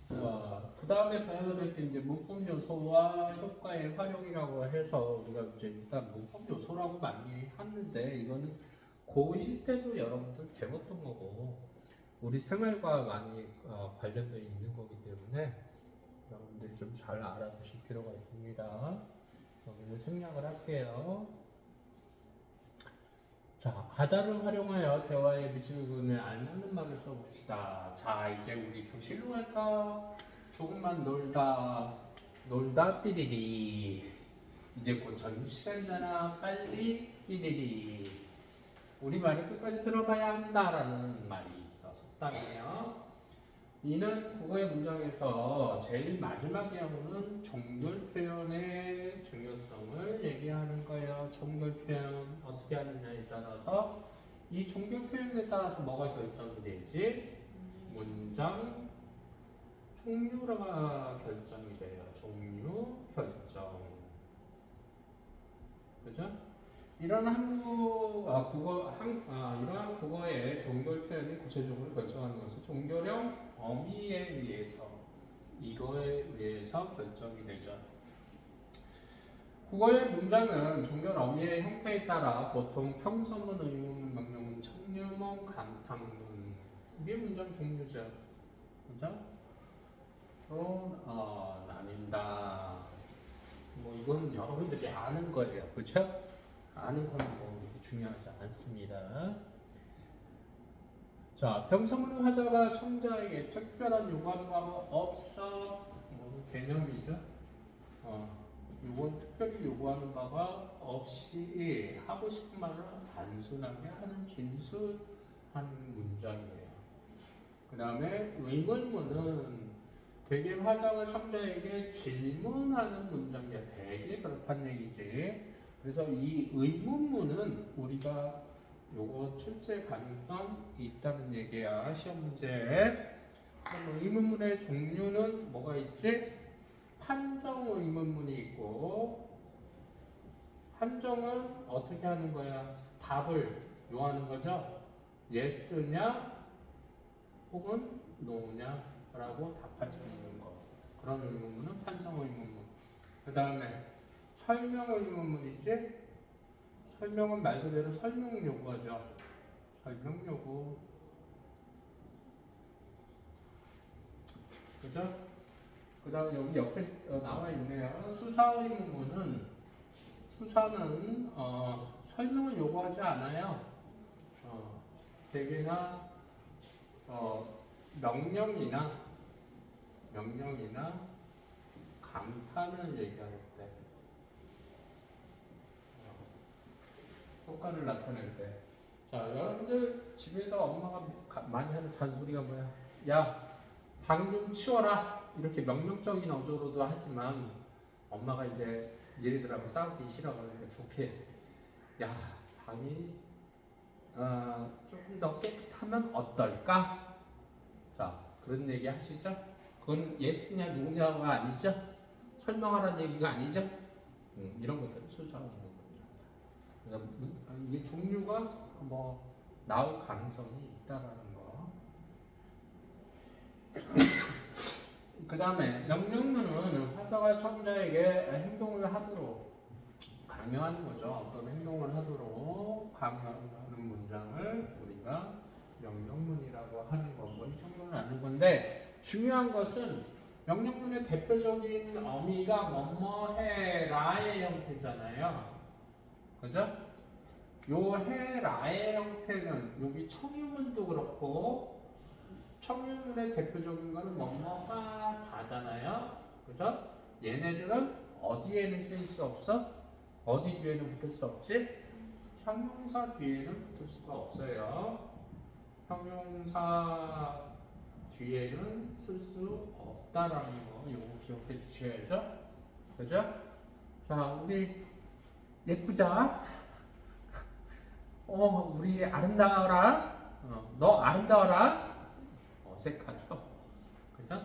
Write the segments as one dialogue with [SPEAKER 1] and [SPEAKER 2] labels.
[SPEAKER 1] 자, 그 다음에 봐야 될 게 이제 문법 요소와 효과의 활용이라고 해서 우리가 이제 일단 문법 요소라고 많이 하는데 이거는 고1 때도 여러분들 배웠던 거고 우리 생활과 많이 관련되어 있는 거기 때문에 여러분들이 좀 잘 알아두실 필요가 있습니다. 오늘 생략을 할게요. 자, 가다를 활용하여 대화의 미지근에 알맞는 말을 써봅시다. 자, 이제 우리 교실로 갈까? 조금만 놀다 삐리리. 이제 곧 점심시간이잖아. 빨리 삐리리. 우리 말을 끝까지 들어봐야 한다라는 말이 있어. 속담이에요. 이는 국어의 문장에서 제일 마지막에 오는 종결 표현의 중요성을 얘기하는 거예요. 종결 표현 어떻게 하느냐에 따라서 이 종결 표현에 따라서 뭐가 결정이 되지? 문장 종류가 결정이 돼요. 종류 결정. 그죠? 이러한 국어의 종결 표현이 구체적으로 결정하는 것은 종결형 어미에 의해서 이거에 의해서 결정이 되죠. 국어의 문장은 종결 어미의 형태에 따라 보통 평서문, 의문, 명령문, 청유문, 감탄문 이게 문장 종류죠. 그죠? 나뉜다. 뭐 이건 여러분들이 아는 거예요. 그렇죠? 아는 건 뭐 이렇게 중요하지 않습니다. 자, 평소문 화자가 청자에게 특별한 요구하는 바가 없어. 뭐 개념이죠. 요건 특별히 요구하는 바가 없이 하고 싶은 말을 단순하게 하는 진술한 문장이에요. 그 다음에 의문문은 되게 화자가 청자에게 질문하는 문장이야. 되게 그렇다는 얘기지. 그래서 이 의문문은 우리가 요거 출제 가능성이 있다는 얘기야. 시험 문제. 그럼 의문문의 종류는 뭐가 있지? 판정 의문문이 있고, 판정은 어떻게 하는 거야? 답을 요하는 거죠. yes냐 혹은 no냐 라고 답할 수 있는 거. 그런 의문문은 판정 의문문. 그 다음에 설명 의문문 있지? 설명은 말 그대로 설명 요구하죠. 설명 요구. 그죠? 그 다음 여기 옆에 나와 있네요. 수사 의문문은 수사는 설명을 요구하지 않아요. 대개나 명령이나 감탄을 얘기할 때 효과를 나타낼 때. 자, 여러분들 집에서 엄마가 많이 하는 잔소리가 뭐야? 야, 방 좀 치워라. 이렇게 명령적인 어조로도 하지만 엄마가 이제 니네들하고 싸우기 싫어 그러니까 좋게 야, 방이 조금 더 깨끗하면 어떨까? 자, 그런 얘기 하시죠? 그건 yes냐 no냐가 아니죠? 설명하라는 얘기가 아니죠? 이런 것들은 수사하는 겁니다. 그래서 이게 종류가 뭐 나올 가능성이 있다라는 거. 그 다음에 명령문은 화자가 청자에게 행동을 하도록 강요하는 거죠. 어떤 행동을 하도록 강요하는 문장을 우리가 명령문이라고 하는 거. 뭐 이 정도는 아는 건데 중요한 것은 명령문의 대표적인 어미가 뭐뭐 해라의 형태잖아요. 그죠? 요 해라의 형태는 여기 청유문도 그렇고 청유문의 대표적인 거는 뭐뭐가 자잖아요. 그죠? 얘네들은 어디에는 쓰일 수 없어? 어디 뒤에는 붙을 수 없지? 형용사 뒤에는 붙을 수가 없어요. 형용사 뒤에는 쓸 수 없다라는 거 이거 기억해 주셔야죠. 그죠? 자, 우리 예쁘자. 우리 아름다워라. 너 아름다워라. 어색하죠? 그죠?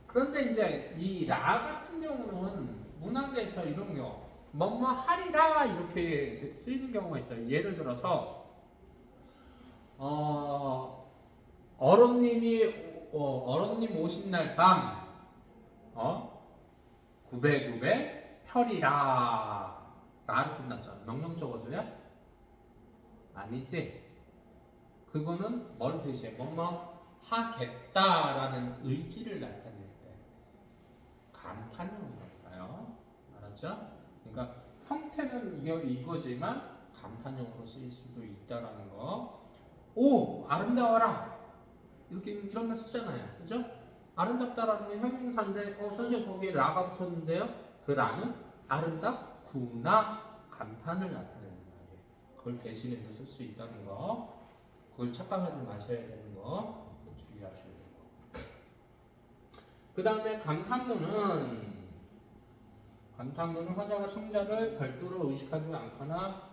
[SPEAKER 1] 그런데 이제 이 라 같은 경우는 문학에서 이런 경우 뭐뭐 하리라 이렇게 쓰이는 경우가 있어요. 예를 들어서 어른님 오신 날 밤 구배구배 펴리라. 라로 끝났잖아. 명령 적어줘야? 아니지. 그거는 뭘 대신해? 뭐뭐 하겠다라는 의지를 나타낼 때 감탄형이랄까요? 알았죠? 그러니까 형태는 이거지만 감탄형으로 쓰일 수도 있다라는 거. 오, 아름다워라. 이렇게 이런 말 쓰잖아요. 그죠? 아름답다라는 게 형용사인데, 선생님 거기에 라가 붙었는데요. 그 라는 아름답구나 감탄을 나타내는 말이에요. 그걸 대신해서 쓸 수 있다는 거. 그걸 착각하지 마셔야 되는 거 주의하셔야 되고. 그 다음에 감탄문은 화자가 청자를 별도로 의식하지 않거나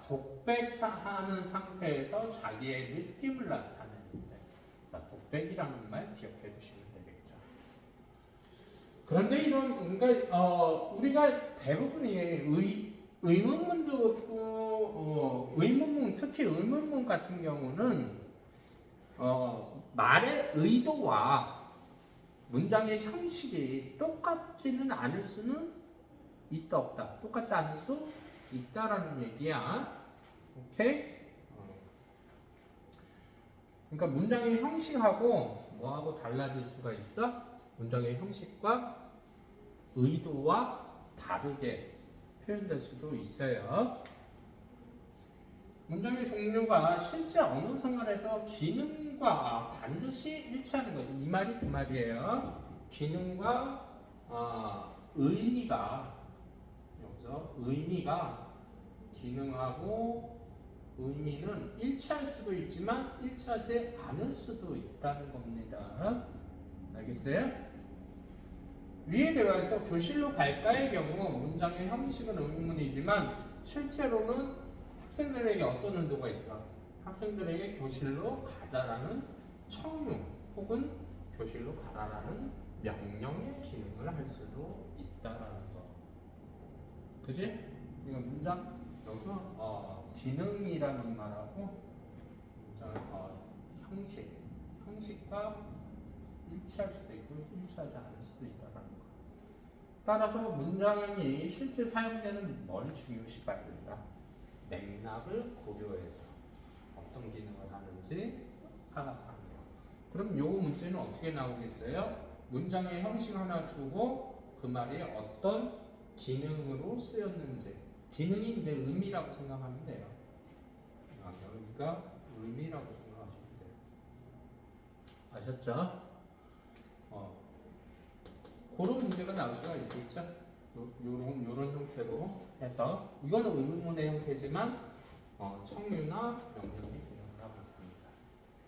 [SPEAKER 1] 독백하는 상태에서 자기의 느낌을 나타내는데, 독백이라는 말 기억해 두시면 되겠죠. 그런데 우리가 대부분이 의문문도 그렇고, 의문문, 특히 의문문 같은 경우는 말의 의도와 문장의 형식이 똑같지는 않을 수는 있다 없다. 똑같지 않을 수 있다라는 얘기야. 오케이? 그러니까 문장의 형식하고 뭐하고 달라질 수가 있어? 문장의 형식과 의도와 다르게 표현될 수도 있어요. 문장의 종류가 실제 언어 생활에서 기능과 반드시 일치하는 거예요. 이 말이 그 말이에요. 기능과 의미가, 여기서 의미가 기능하고 의미는 일치할 수도 있지만 일치하지 않을 수도 있다는 겁니다. 알겠어요? 위의 대화에서 교실로 갈까의 경우 문장의 형식은 의문이지만 실제로는 학생들에게 어떤 의도가 있어? 학생들에게 교실로 가자라는 청유 혹은 교실로 가라라는 명령의 기능을 할 수도 있다라는 거. 그지? 이거 문장 여기서 기능이라는 말하고 문장 형식과 일치할 수도 있고 일치하지 않을 수도 있다라는 거. 따라서 문장이 실제 사용되는 뭘 중요시 봐야 된다. 맥락을 고려해서 어떤 기능을 하는지 파악하는 거. 그럼 요 문제는 어떻게 나오겠어요? 문장의 형식 하나 주고 그 말이 어떤 기능으로 쓰였는지. 기능이 이제 의미라고 생각하면 돼요. 여기가 의미라고 생각하시면 돼요. 아셨죠? 그런 문제가 나올 수가 있겠죠? 요런 형태로 해서 이거는 의문문의 형태지만 청유나 명령의 기능을 하고 있습니다.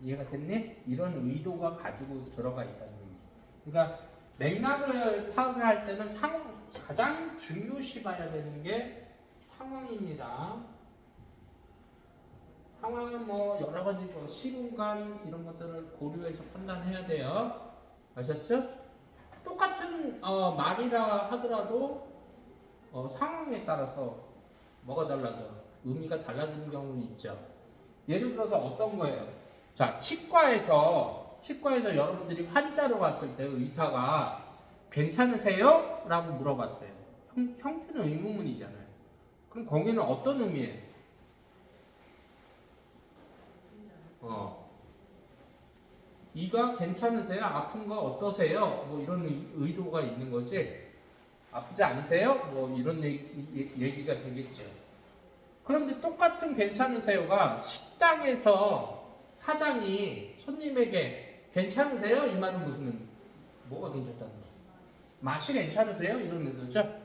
[SPEAKER 1] 이해가 됐니? 이런 의도가 가지고 들어가 있다는 얘기죠. 그러니까 맥락을 파악을 할 때는 가장 중요시 봐야 되는 게 상황입니다. 상황은 뭐 여러 가지 시공간 이런 것들을 고려해서 판단해야 돼요. 아셨죠? 똑같은 말이라 하더라도 상황에 따라서 뭐가 달라져? 의미가 달라지는 경우 있죠. 예를 들어서 어떤 거예요? 자, 치과에서 여러분들이 환자로 갔을 때 의사가 괜찮으세요? 라고 물어봤어요. 형태는 의문문이잖아요. 그럼 거기는 어떤 의미예요? 이가 괜찮으세요? 아픈 거 어떠세요? 뭐 이런 의도가 있는 거지. 아프지 않으세요? 뭐 이런 얘기가 되겠죠. 그런데 똑같은 괜찮으세요가 식당에서 사장이 손님에게 괜찮으세요? 이 말은 무슨 뭐가 괜찮다는 거야? 맛이 괜찮으세요? 이런 의도죠.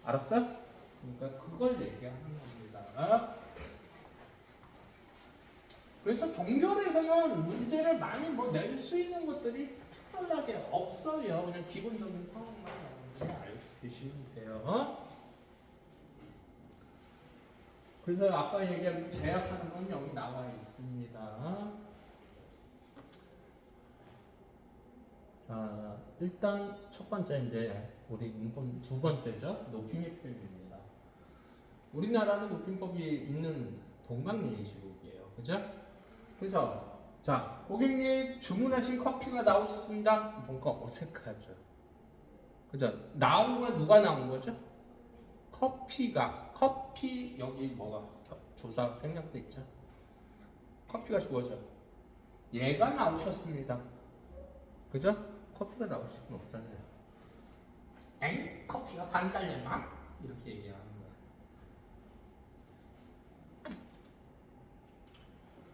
[SPEAKER 1] 알았어? 그러니까 그걸 얘기하는 겁니다. 그래서 종결에서는 문제를 많이 낼 수 있는 것들이 특별하게 없어요. 그냥 기본적인 상황만 여러분들이 알고 계시면 돼요. 그래서 아까 얘기한 제약하는 건 여기 나와 있습니다. 자, 일단 첫 번째 이제 우리 문법 두 번째죠. 높임의 표현입니다. 우리나라는 높임법이 있는 동방예의지국이에요. 그죠? 그래서 자, 고객님 주문하신 커피가 나오셨습니다. 뭔가 어색하죠. 그죠? 나온 건 누가 나온 거죠? 커피 여기 뭐가 조사 생략돼 있죠? 커피가 주어져. 얘가 나오셨습니다. 그죠? 커피가 나올 수는 없잖아요. 엥? 커피가 반 달렸나? 이렇게 얘기하는 거야.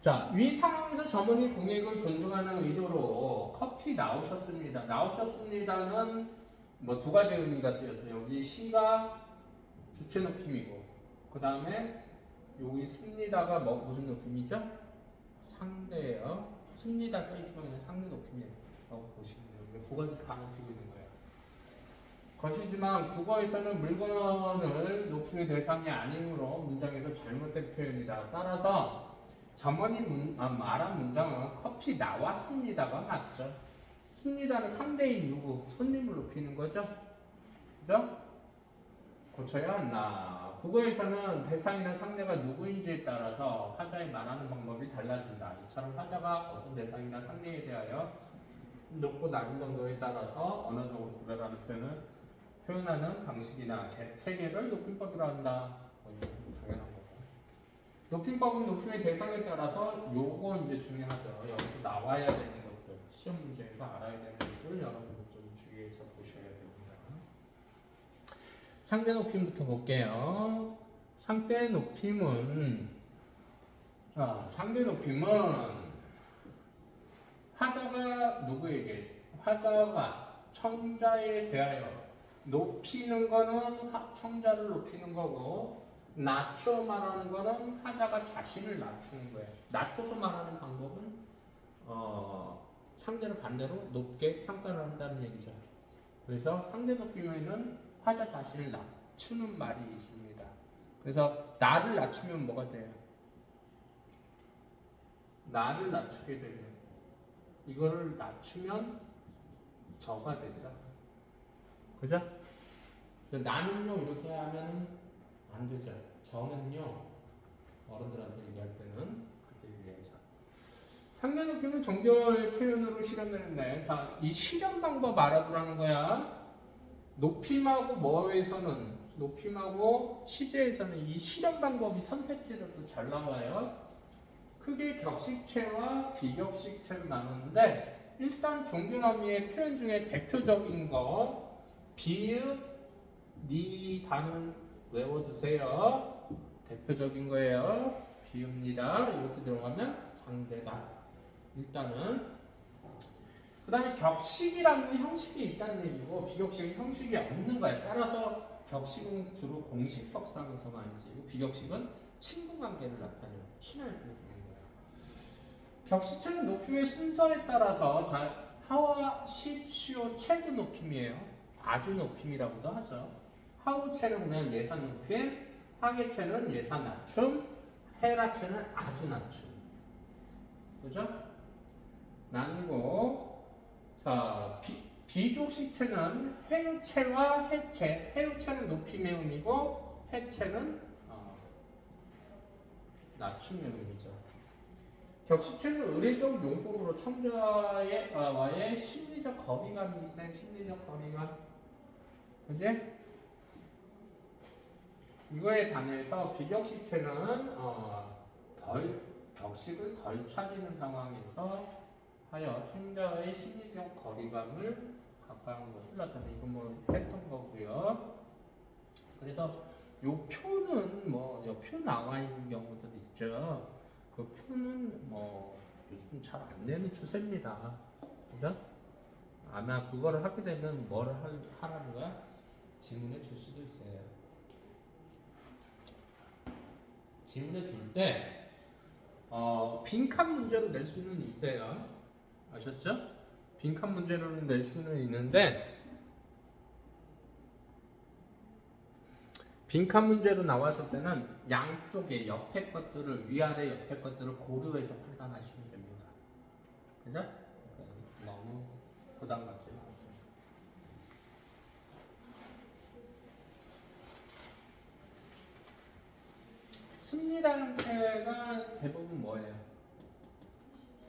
[SPEAKER 1] 자, 위 상황에서 점원이 공익을 존중하는 의도로 커피 나오셨습니다. 나오셨습니다는 뭐 두 가지 의미가 쓰였어요. 여기 시가 주체 높임이고, 그 다음에 여기 씁니다가 뭐 무슨 높임이죠? 상대예요. 씁니다 써 있으면 그냥 상대 높임이라고 보시면 돼요. 두 가지 다 높이고 있는 거예요. 것이지만 국어에서는 물건을 높임의 대상이 아니므로 문장에서 잘못된 표현이다. 따라서 점원이 말한 문장은 커피 나왔습니다가 맞죠. 씁니다는 상대인 누구? 손님을 높이는 거죠. 그죠? 고쳐야 한다. 국어에서는 대상이나 상대가 누구인지에 따라서 화자의 말하는 방법이 달라진다. 이처럼 화자가 어떤 대상이나 상대에 대하여 높고 낮은 정도에 따라서 언어적으로 구별하는 표현하는 방식이나 체계를 높임법이라 한다. 당연한 거고. 높임법은 높임의 대상에 따라서 요거 이제 중요하죠. 여기서 나와야 되는 것들, 시험 문제에서 알아야 되는 것들 여러분들 좀 주의해서 보셔야 됩니다. 상대 높임부터 볼게요. 상대 높임은 화자가 누구에게? 화자가 청자에 대하여 높이는 거는 청자를 높이는 거고, 낮춰 말하는 거는 화자가 자신을 낮추는 거예요. 낮춰서 말하는 방법은 상대를 반대로 높게 평가를 한다는 얘기죠. 그래서 상대 높이면은 화자 자신을 낮추는 말이 있습니다. 그래서 나를 낮추면 뭐가 돼요? 나를 낮추게 되면 이거를 낮추면 저가 되죠. 그죠? 나는요 이렇게 하면 안 되죠. 저는요 어른들한테 얘기할 때는 그렇게 얘기하죠. 상대 높이는 정결 표현으로 실현되는데, 자, 이 실현 방법 알아두라는 거야. 높임하고 시제에서는 이 실현 방법이 선택지로도 잘 나와요. 크게 격식체와 비격식체로 나누는데, 일단 종교남이의 표현 중에 대표적인 거 비읍, 니 단은 외워두세요. 대표적인 거예요. 비읍니다. 이렇게 들어가면 상대다. 일단은 그 다음에 격식이라는 형식이 있다는 얘기고, 비격식은 형식이 없는 거예요. 따라서 격식은 주로 공식 석상에서만 쓰이고, 비격식은 친분 관계를 나타내는 친할 때 쓰는 거예요. 격식체는 높임의 순서에 따라서 하와, 십, 시오, 체도 높임이에요. 아주 높임이라고도 하죠. 하우체는 그냥 예산 높임, 하계체는 예산 낮춤, 헤라체는 아주 낮춤. 그죠? 나뉘고, 자, 비교식체는 해유체와 해체. 해유체는 높임의 의미고, 해체는 낮춤의 의미죠. 격식체는 의례적 용법으로 청자와의 심리적 거리감이 있어요. 심리적 거리감. 그지? 이거에 반해서 비격식체는 격식을 덜 차리는 상황에서 하여 청자와의 심리적 거리감을 가까운 것을 나타내. 이건 뭐 했던 거고요. 그래서 요 표는 요 표 나와 있는 경우들 있죠. 그 표는 요즘 잘 안 내는 추세입니다. 그죠? 아마 그거를 하게 되면 뭘 하라는 거야? 질문해 줄 수도 있어요. 질문해 줄 때 빈칸 문제로 낼 수는 있어요. 아셨죠? 빈칸 문제로는 낼 수는 있는데, 빈칸 문제로 나왔을 때는 양쪽에 옆에 것들을, 위아래 옆에 것들을 고려해서 판단하시면 됩니다. 그죠? 너무 부담 갖지 마세요. 승리라는 표현가 대부분 뭐예요?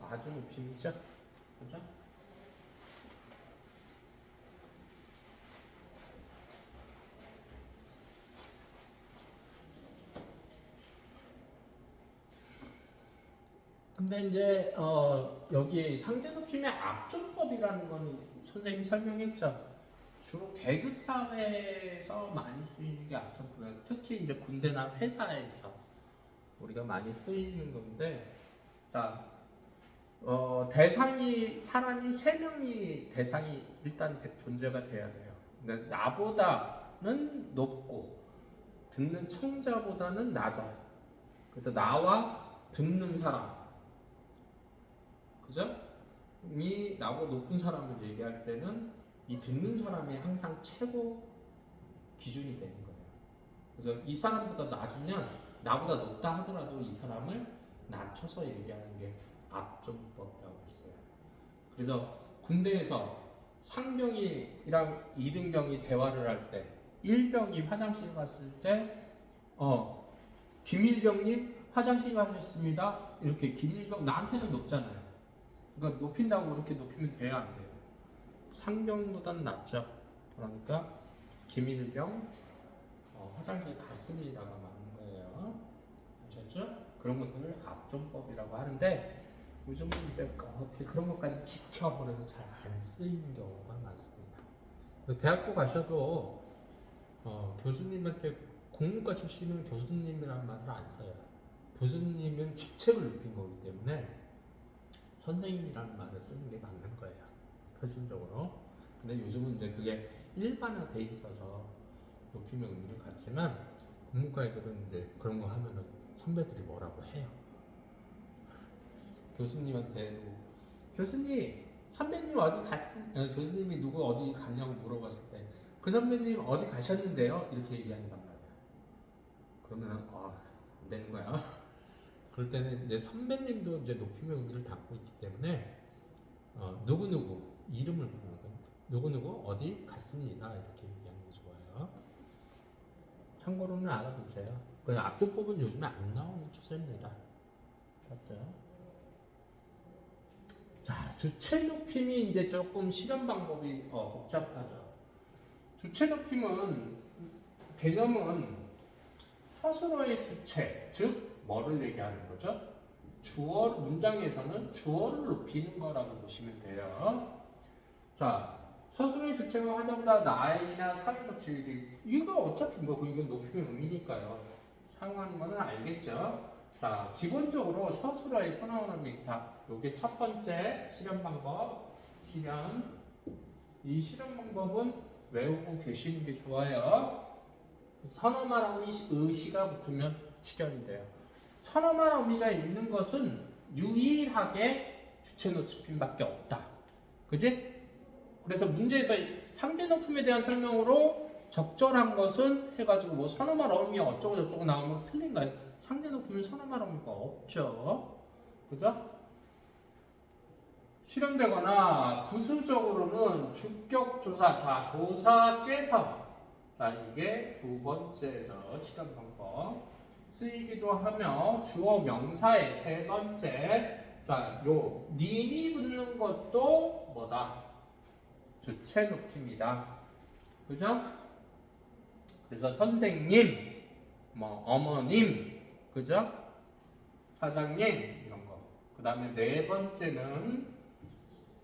[SPEAKER 1] 아주 높임이죠? 그죠? 근데 이제 여기 상대 높임의 압존법이라는 거는 선생님이 설명했죠. 주로 계급 사회에서 많이 쓰이는 게 압존법이에요. 특히 이제 군대나 회사에서 우리가 많이 쓰이는 건데, 자, 대상이 사람이 세 명이 대상이 일단 존재가 돼야 돼요. 근데 나보다는 높고 듣는 청자보다는 낮아요. 그래서 나와 듣는 사람, 그죠? 이 나보다 높은 사람을 얘기할 때는 이 듣는 사람이 항상 최고 기준이 되는 거예요. 그래서 이 사람보다 낮으면 나보다 높다 하더라도 이 사람을 낮춰서 얘기하는 게 압존법이라고 했어요. 그래서 군대에서 상병이랑 2등병이 대화를 할 때 1병이 화장실 갔을 때 김일병님 화장실 가셨습니다. 이렇게 김일병 나한테는 높잖아요. 그러니까 높인다고 그렇게 높이면 돼야 안 돼요. 상병보다는 낮죠. 그러니까 김일병 화장실 갔습니다가 맞는 거예요. 아셨죠? 그런 것들을 압존법이라고 하는데 요즘은 이제 어떻게 그런 것까지 지켜버려서 잘 안 쓰이는 경우가 많습니다. 대학교 가셔도 교수님한테 국문과 출신은 교수님이라는 말을 안 써요. 교수님은 직책을 높인 거기 때문에 선생님이라는 말을 쓰는 게 맞는 거예요. 표준적으로. 근데 요즘은 이제 그게 일반화돼 있어서 높이면 의미를 갖지만 국문과 애들은 이제 그런 거 하면은 선배들이 뭐라고 해요. 교수님한테도 교수님 선배님 어디 갔습니까? 교수님이 누구 어디 갔냐고 물어봤을 때 그 선배님 어디 가셨는데요? 이렇게 얘기한단 말이야. 그러면 안 되는 거야. 그럴 때는 이제 선배님도 이제 높임의 의미를 담고 있기 때문에 누구누구 이름을 부르는 거예요. 누구누구 어디 갔습니다. 이렇게 얘기하는 게 좋아요. 참고로는 알아두세요. 그 압존법은 요즘에 안 나오는 추세입니다. 맞죠? 자, 주체 높임이 이제 조금 실현 방법이 복잡하죠. 주체 높임은 개념은 스스로의 주체, 즉 뭐를 얘기하는 거죠? 주어 문장에서는 주어를 높이는 거라고 보시면 돼요. 자, 스스로의 주체가 하자보다 나이나 사회적 지위 이거 어차피 뭐 이건 높이면 의미니까요. 사용하는 거는 알겠죠. 자, 기본적으로 스스로의 선언하는 게 자, 요게 첫 번째 실현 방법. 이 실현 방법은 외우고 계시는 게 좋아요. 선어말 어미 의시가 붙으면 실현이 돼요. 선어말 어미가 있는 것은 유일하게 주체 높임밖에 없다. 그지? 그래서 문제에서 상대 높임에 대한 설명으로 적절한 것은 해가지고 뭐 선어말 어미 어쩌고 저쩌고 나오면 틀린가요? 상대 높임은 선어말 어미가 없죠. 그죠? 실현되거나 부수적으로는 주격 조사, 자 조사께서 자 이게 두 번째죠. 실현 방법 쓰이기도 하며 주어 명사의 세 번째 자요 님이 붙는 것도 뭐다? 주체 높임이다. 그죠? 그래서 선생님, 뭐 어머님, 그죠? 사장님 이런 거. 그 다음에 네 번째는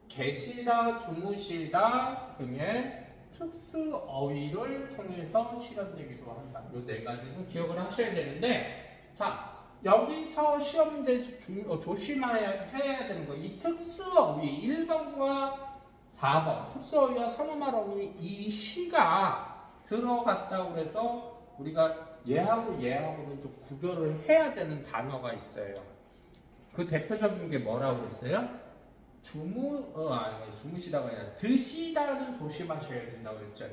[SPEAKER 1] 계시다, 주무시다 등의 특수 어휘를 통해서 실현되기도 한다. 이 네 가지는 기억을 하셔야 되는데, 자 여기서 시험 문제 조심해야 되는 거, 이 특수 어휘 1번과 4번 특수 어휘와 선어말 어휘 이 시가 들어갔다고 해서 우리가 얘하고는 좀 구별을 해야 되는 단어가 있어요. 그 대표적인 게 뭐라고 그랬어요? 주무시다가 아니라 드시다는 조심하셔야 된다고 그랬죠.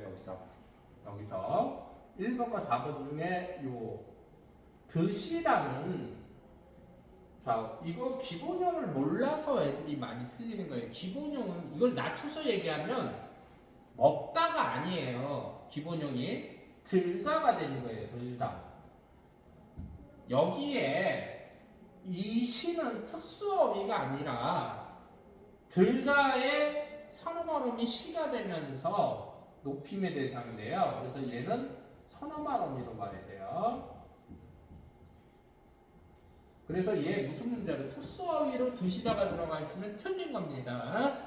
[SPEAKER 1] 여기서 1번과 4번 중에 요 드시다는 자 이거 기본형을 몰라서 애들이 많이 틀리는 거예요. 기본형은 이걸 낮춰서 얘기하면 먹다가 아니에요. 기본형이 들다가 되는 거예요. 들다. 여기에 이 시는 특수어휘가 아니라 들다의 선어말어미 시가 되면서 높임의 대상인데요. 그래서 얘는 선어말어미로 말해야 돼요. 그래서 얘 무슨 문제로 특수어휘로 드시다가 들어가 있으면 틀린 겁니다.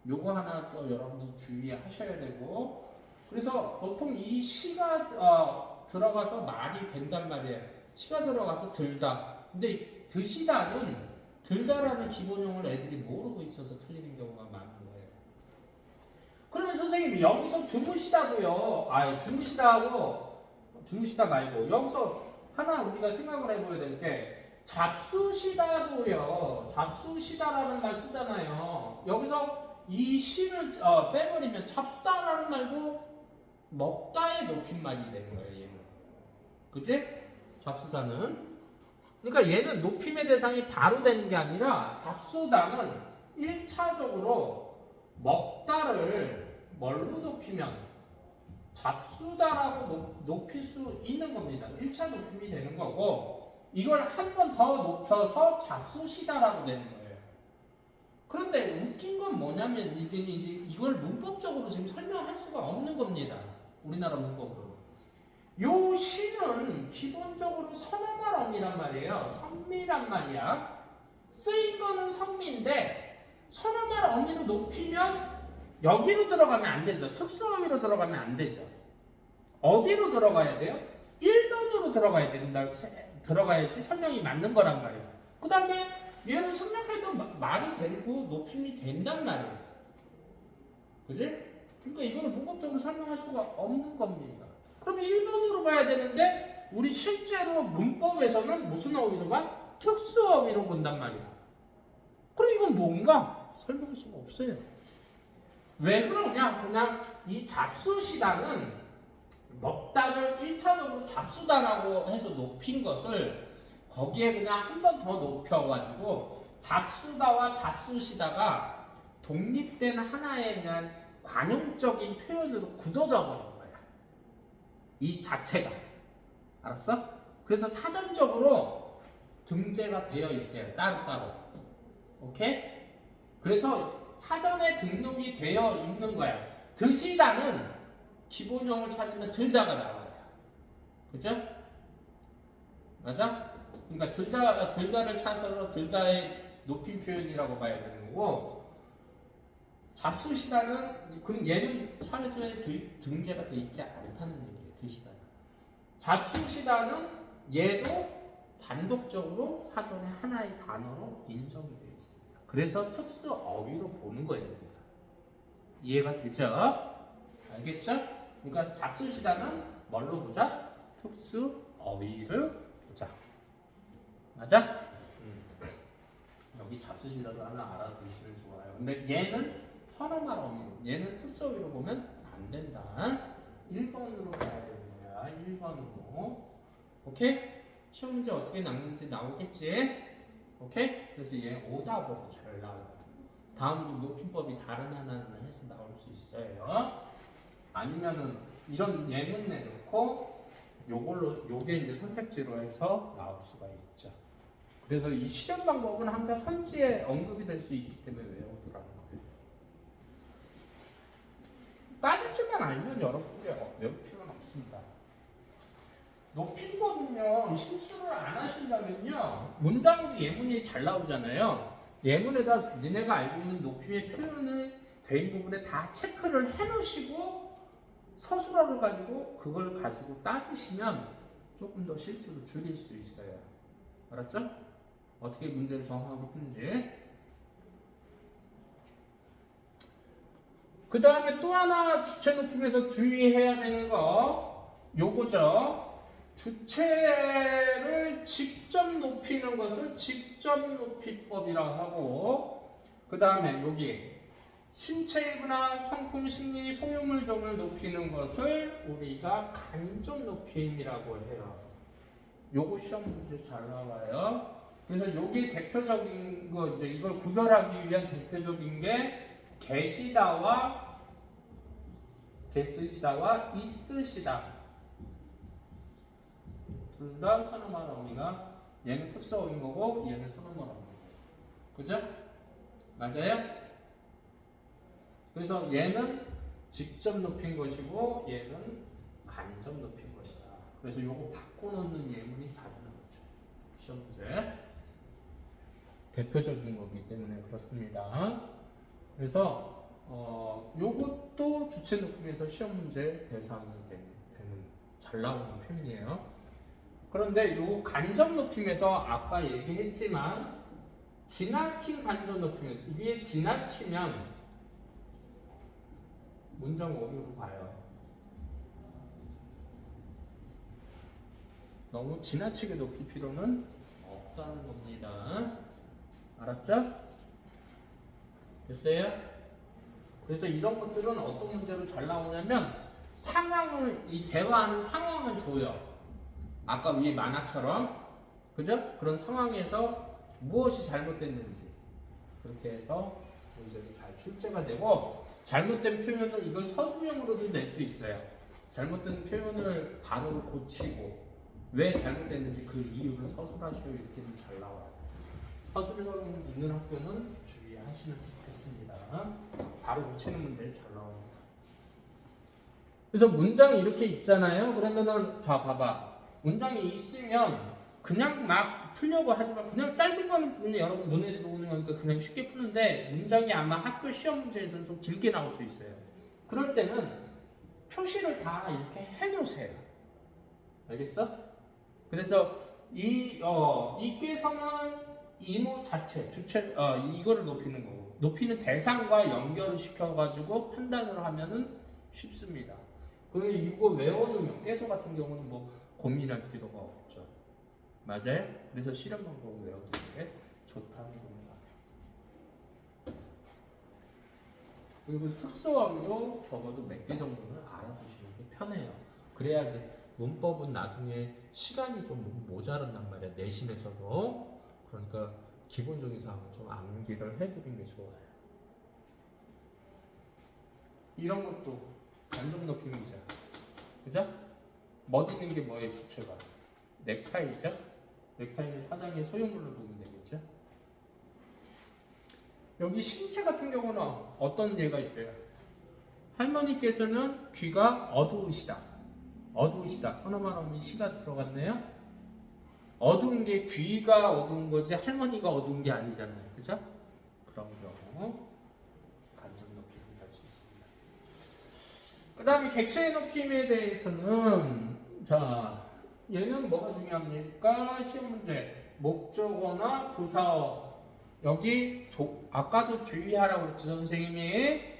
[SPEAKER 1] 요거 하나 또 여러분들 주의하셔야 되고, 그래서 보통 이 시가 들어가서 말이 된단 말이에요. 시가 들어가서 들다. 근데 드시다는 들다라는 기본형을 애들이 모르고 있어서 틀리는 경우가 많은 거예요. 그러면 선생님 여기서 주무시다고요. 주무시다 말고 여기서 하나 우리가 생각을 해봐야 될 게 잡수시다도요. 잡수시다라는 말 쓰잖아요. 여기서 이 시를 빼버리면 잡수다라는 말도 먹다의 높임말이 되는 거예요. 얘는. 그치? 잡수다는. 그러니까 얘는 높임의 대상이 바로 되는 게 아니라 잡수다는 1차적으로 먹다를 뭘로 높이면 잡수다라고 높일 수 있는 겁니다. 1차 높임이 되는 거고, 이걸 한 번 더 높여서 잡수시다라고 되는 거예요. 그런데 웃긴 건 뭐냐면 이제 이걸 문법적으로 지금 설명할 수가 없는 겁니다. 우리나라 문법으로. 요 시는 기본적으로 선어말 어미란 말이에요. 선미란 말이야. 쓰인 거는 선미인데 선어말 어미로 높이면 여기로 들어가면 안 되죠. 특수어미로 들어가면 안 되죠. 어디로 들어가야 돼요? 1번으로 들어가야 된다. 들어가야지 설명이 맞는 거란 말이에요. 그 다음에 얘는 설명해도 말이 되고 높임이 된단 말이에요. 그지? 그러니까 이거는 문법적으로 설명할 수가 없는 겁니다. 그럼 1번으로 가야 되는데 우리 실제로 문법에서는 무슨 어휘로 가? 특수어휘로 본단 말이야. 그럼 이건 뭔가? 설명할 수가 없어요. 왜 그러냐? 그냥 이 잡수시다는 먹다를 1차적으로 잡수다라고 해서 높인 것을 거기에 그냥 한 번 더 높여가지고 잡수다와 잡수시다가 독립된 하나의 그냥 관용적인 표현으로 굳어져 버린 거야. 이 자체가. 알았어? 그래서 사전적으로 등재가 되어 있어요. 따로따로. 오케이? 그래서 사전에 등록이 되어 있는 거야. 드시다는 기본형을 찾으면 들다가 나와요. 그죠? 맞아? 그러니까 들다를 찾아서 들다의 높임 표현이라고 봐야 되는 거고, 잡수시다는, 그럼 얘는 사전에 등재가 되어 있지 않다는 얘기예요. 드시다는. 잡수시다는 얘도 단독적으로 사전에 하나의 단어로 인정이 되어 있습니다. 그래서 특수 어휘로 보는 거예요. 이해가 되죠? 알겠죠? 그러니까 잡수시다는 뭘로 보자? 특수 어휘를 보자. 맞아? 여기 잡수시다도 하나 알아두시면 좋아요. 근데 얘는 선어말 어휘로, 얘는 특수 어휘로 보면 안 된다. 1번으로 가야 되는 거야. 1번으로. 오케이? 시험 문제 어떻게 남는지 나오겠지? 오케이? 그래서 얘 오답으로 잘 나와요. 다음 주 높임법이 다른 하나는 해서 나올 수 있어요. 아니면은 이런 예문 내놓고 요게 이제 선택지로 해서 나올 수가 있죠. 그래서 이 실현 방법은 항상 선지에 언급이 될 수 있기 때문에 외워두라는 거예요. 빠질 줄만 알면 여러분들이 외울 필요는 없습니다. 높임법은요, 실수를 안 하신다면요, 문장도 예문이 잘 나오잖아요. 예문에다 니네가 알고 있는 높임의 표현이 된 부분에 다 체크를 해놓으시고 서술어를 가지고 그걸 가지고 따지시면 조금 더 실수를 줄일 수 있어요. 알았죠? 어떻게 문제를 정확하게 푸는지. 그 다음에 또 하나 주체 높임에서 주의해야 되는 거 요거죠. 주체를 직접 높이는 것을 직접 높이법이라고 하고, 그 다음에 여기 신체 일부나 성품, 심리, 소유물 등을 높이는 것을 우리가 간접 높임이라고 해요. 요거 시험 문제 잘 나와요. 그래서 요게 대표적인 거, 이제 이걸 구별하기 위한 대표적인 게 계시다와 있으시다. 둘 다 선어말 어미가, 얘는 특수어인 거고 얘는 선어말 어미. 그죠? 맞아요? 그래서 얘는 직접 높인 것이고 얘는 간접 높인 것이다. 그래서 요거 바꿔놓는 예문이 자주 나오죠. 시험 문제. 대표적인 거기 때문에 그렇습니다. 그래서 요것도 주체 높임에서 시험 문제 대상이 되는 잘 나오는 표현이에요. 그런데 요 간접 높임에서 아까 얘기했지만 지나친 간접 높임에서 이게 지나치면 문장 오류로 가요. 너무 지나치게 높일 필요는 없다는 겁니다. 알았죠? 됐어요? 그래서 이런 것들은 어떤 문제로 잘 나오냐면 상황을, 이 대화하는 상황을 줘요. 아까 위에 만화처럼. 그죠? 그런 상황에서 무엇이 잘못됐는지 그렇게 해서 문제를 잘 출제가 되고, 잘못된 표현은 이걸 서술형으로도 낼 수 있어요. 잘못된 표현을 단어로 고치고 왜 잘못됐는지 그 이유를 서술하시오, 이렇게도 잘 나와요. 서술형 있는 학교는 주의하시면 좋겠습니다. 바로 고치는 문제에 잘 나옵니다. 그래서 문장이 이렇게 있잖아요. 그러면은 자 봐봐, 문장이 있으면 그냥 막 풀려고 하지만 그냥 짧은 거는 여러분 눈에 들어오는 거니까 그냥 쉽게 푸는데, 문장이 아마 학교 시험 문제에서는 좀 길게 나올 수 있어요. 그럴 때는 표시를 다 이렇게 해놓으세요. 알겠어? 그래서 이 이께서는 이모 자체, 주체, 이거를 높이는 거고, 높이는 대상과 연결을 시켜가지고 판단을 하면은 쉽습니다. 그리고 이거 외워두면 깨소 같은 경우는 뭐 고민할 필요가 없죠. 맞아요? 그래서 실험 방법을 외워두는 게 좋다는 겁니다. 그리고 특수어휘도 적어도 몇 개 정도는 알아두시는 게 편해요. 그래야지 문법은 나중에 시간이 좀 모자란단 말이야, 내신에서도. 그러니까 기본적인 사항은 좀 암기를 해두는 게 좋아요. 이런 것도 간접 높이 문제. 그죠? 멋있는 게 뭐예요, 주체가? 넥타이죠? 넥타이는 사장의 소유물로 보면 되겠죠? 여기 신체 같은 경우는 어떤 예가 있어요? 할머니께서는 귀가 어두우시다. 어두우시다. 서너만 어미 시가 들어갔네요. 어두운 게 귀가 어두운 거지 할머니가 어두운 게 아니잖아요. 그죠? 그런 경우 간접 높임을 할 수 있습니다. 그 다음에 객체의 높임에 대해서는 자, 얘는 뭐가 중요합니까? 시험 문제. 목적어나 부사어. 여기 아까도 주의하라고 그랬죠, 선생님이.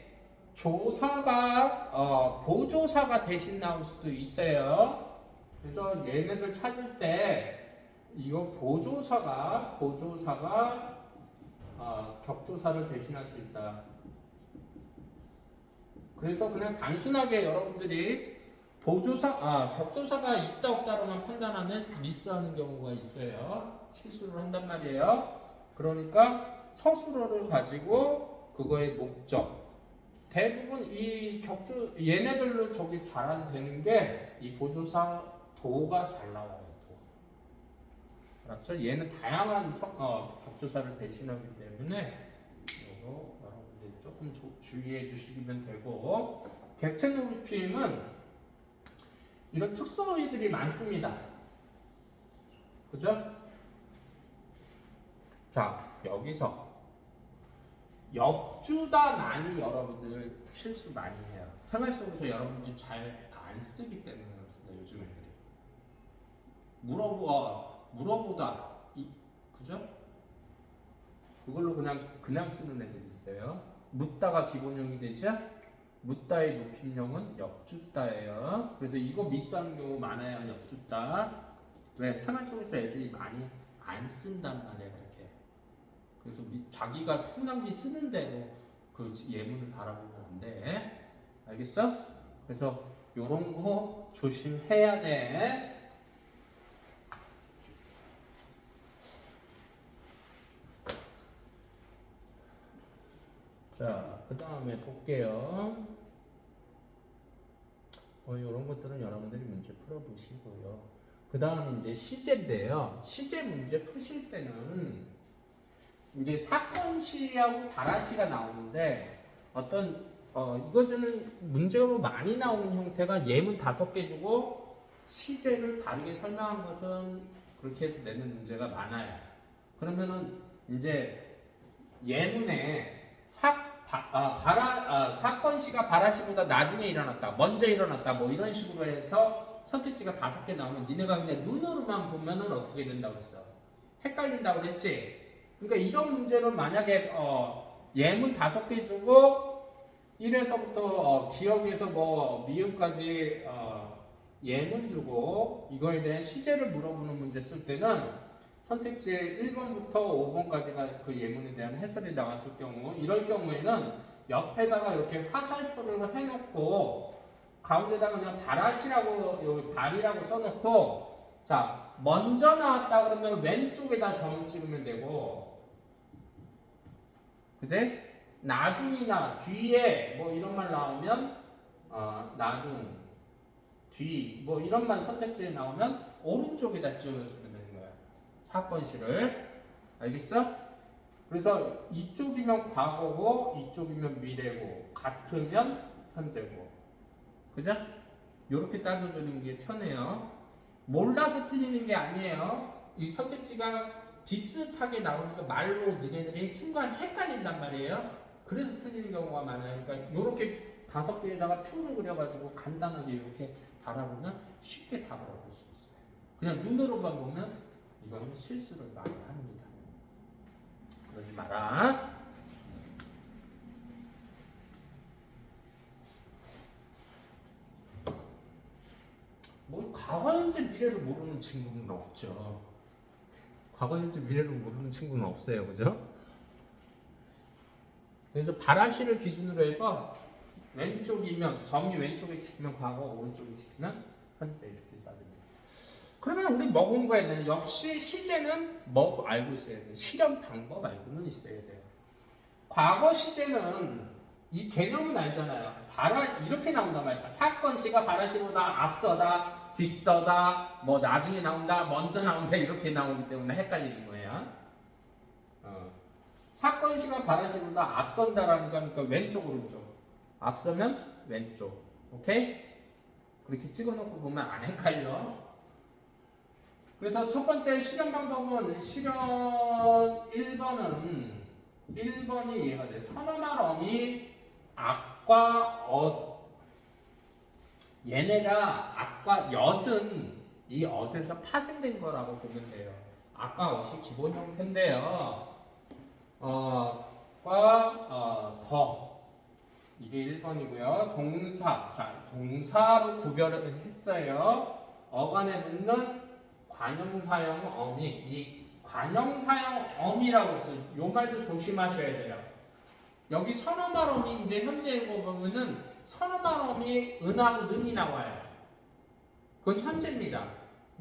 [SPEAKER 1] 조사가 보조사가 대신 나올 수도 있어요. 그래서 얘네들 찾을 때 이거 보조사가 격조사를 대신할 수 있다. 그래서 그냥 단순하게 여러분들이 격조사가 있다 없다로만 판단하면 미스하는 경우가 있어요. 실수를 한단 말이에요. 그러니까 서술어를 가지고 그거의 목적, 대부분 이 얘네들로 저기 잘안되는 게 이 보조사 도가 잘 나와요. 도. 알았죠? 얘는 다양한 격조사를 대신하기 때문에 이거 여러분들 조금 주의해 주시면 되고, 객체 높임은 이런 특수어휘들이 많습니다. 그죠? 자, 여기서 역주다 많이 여러분들 실수 많이 해요. 생활 속에서 여러분들이 잘 안 쓰기 때문에 그렇습니다. 요즘 애들이 물어보다 그죠? 그걸로 그냥 쓰는 애들이 있어요. 묻다가 기본형이 되죠? 묻다의 높임형은 역주다예요. 그래서 이거 미스하는 경우 많아요. 역주다. 왜? 생활 속에서 애들이 많이 안 쓴단 말이에요. 그렇게. 그래서 자기가 평상시 쓰는 대로 그 예문을 바라보면 안 돼. 알겠어? 그래서 요런 거 조심해야 돼. 자, 그 다음에 볼게요. 요런 것들은 여러분들이 문제 풀어보시고요. 그 다음 이제 시제인데요. 시제 문제 푸실 때는 이제 사건시하고 발화시가 나오는데, 이거는 문제가 많이 나오는 형태가 예문 5개 주고 시제를 다르게 설명한 것은 그렇게 해서 내는 문제가 많아요. 그러면은 이제 예문에 사건시가 바라시보다 나중에 일어났다, 먼저 일어났다, 뭐 이런 식으로 해서 선택지가 5개 나오면 니네가 그냥 눈으로만 보면은 어떻게 된다고 했어? 헷갈린다고 그랬지? 그러니까 이런 문제는 만약에 예문 5개 주고 1에서부터 기억에서 뭐 미음까지 예문 주고 이거에 대한 시제를 물어보는 문제 쓸 때는 선택지 1번부터 5번까지가 그 예문에 대한 해설이 나왔을 경우, 이럴 경우에는 옆에다가 이렇게 화살표를 해놓고 가운데다가 그냥 발앗이라고 여기 발이라고 써놓고, 자 먼저 나왔다 그러면 왼쪽에다 점 찍으면 되고, 그제? 나중이나 뒤에 뭐 이런 말 나오면 나중, 뒤 뭐 이런 말 선택지에 나오면 오른쪽에다 찍어주면 되는 거야. 사건시를. 알겠어? 그래서 이쪽이면 과거고 이쪽이면 미래고 같으면 현재고. 그죠? 요렇게 따져주는 게 편해요. 몰라서 틀리는 게 아니에요. 이 선택지가 비슷하게 나오니까 말로 너네들이 순간 헷갈린단 말이에요. 그래서 틀리는 경우가 많아요. 그러니까 요렇게 5개에다가 표를 그려가지고 간단하게 이렇게 바라보면 쉽게 답을 얻을 수 있어요. 그냥 눈으로만 보면 이거는 실수를 많이 합니다. 그러지 마라. 뭐 과거, 현재, 미래를 모르는 친구는 없죠. 과거, 현재, 미래를 모르는 친구는 없어요. 그죠? 그래서 바라시를 기준으로 해서 왼쪽이면, 점이 왼쪽에 찍히면 과거, 오른쪽에 찍히면 현재 이렇게 써줍니다. 그러면 우리 뭐 공부해야 되냐? 역시 시제는 뭐 알고 있어야 돼요. 실현 방법 알고는 있어야 돼요. 과거 시제는 이 개념은 알잖아요. 이렇게 나온단 말이야. 사건시가 바라시보다 앞서다, 뒤서다, 뭐 나중에 나온다, 먼저 나온다 이렇게 나오기 때문에 헷갈리는 거예요. 사건시가 바라시보다 앞선다라는 거니까 왼쪽 오른쪽. 앞서면 왼쪽. 오케이? 그렇게 찍어놓고 보면 안 헷갈려. 그래서 첫 번째 실현 방법은 실현 1번이 이해가 돼. 선어말 어미 악과 얘네가 악과 엿은 이 엇에서 파생된 거라고 보면 돼요. 악과 엇이 기본 형태인데요. 더 이게 1번이고요. 동사, 자 동사로 구별을 했어요. 어간에 붙는 관형사형 어미, 이 관형사형 어미라고 했어요. 요 말도 조심하셔야 돼요. 여기 선어말 어미 이제 현재 읽어 보면은 선어말 어미 은하고 는이 나와요. 그건 현재입니다.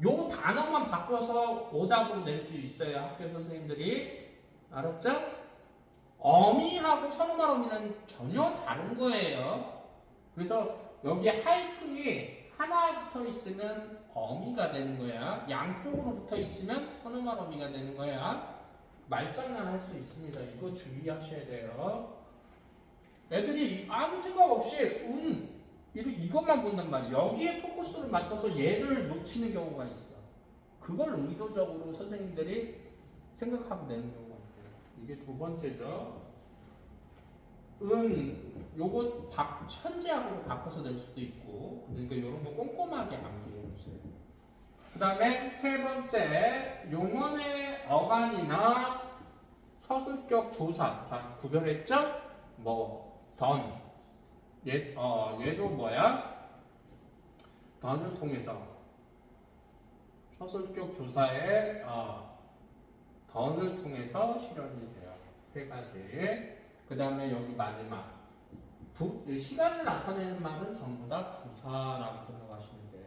[SPEAKER 1] 요 단어만 바꿔서 오답으로 낼 수 있어요. 학교 선생님들이. 알았죠? 어미하고 선어말 어미는 전혀 다른 거예요. 그래서 여기 하이픈이 하나 붙어 있으면 어미가 되는 거야. 양쪽으로 붙어 있으면 선어말 어미가 되는 거야. 말장난 할 수 있습니다. 이거 주의하셔야 돼요. 애들이 아무 생각 없이 이것만 본단 말이야. 여기에 포커스를 맞춰서 얘를 놓치는 경우가 있어. 그걸 의도적으로 선생님들이 생각하고 내는 경우가 있어요. 이게 두 번째죠. 요거 현재하고 바꿔서 낼 수도 있고, 그러니까 이런 거 꼼꼼하게 암기해 주세요. 그 다음에 세 번째, 용언의 어간이나 서술격 조사. 자, 구별했죠? 얘도 뭐야? 던을 통해서 서술격 조사에 던을 통해서 실현이 돼요. 세 가지. 그 다음에 여기 마지막 시간을 나타내는 말은 전부 다 부사라고 생각하시면 돼요.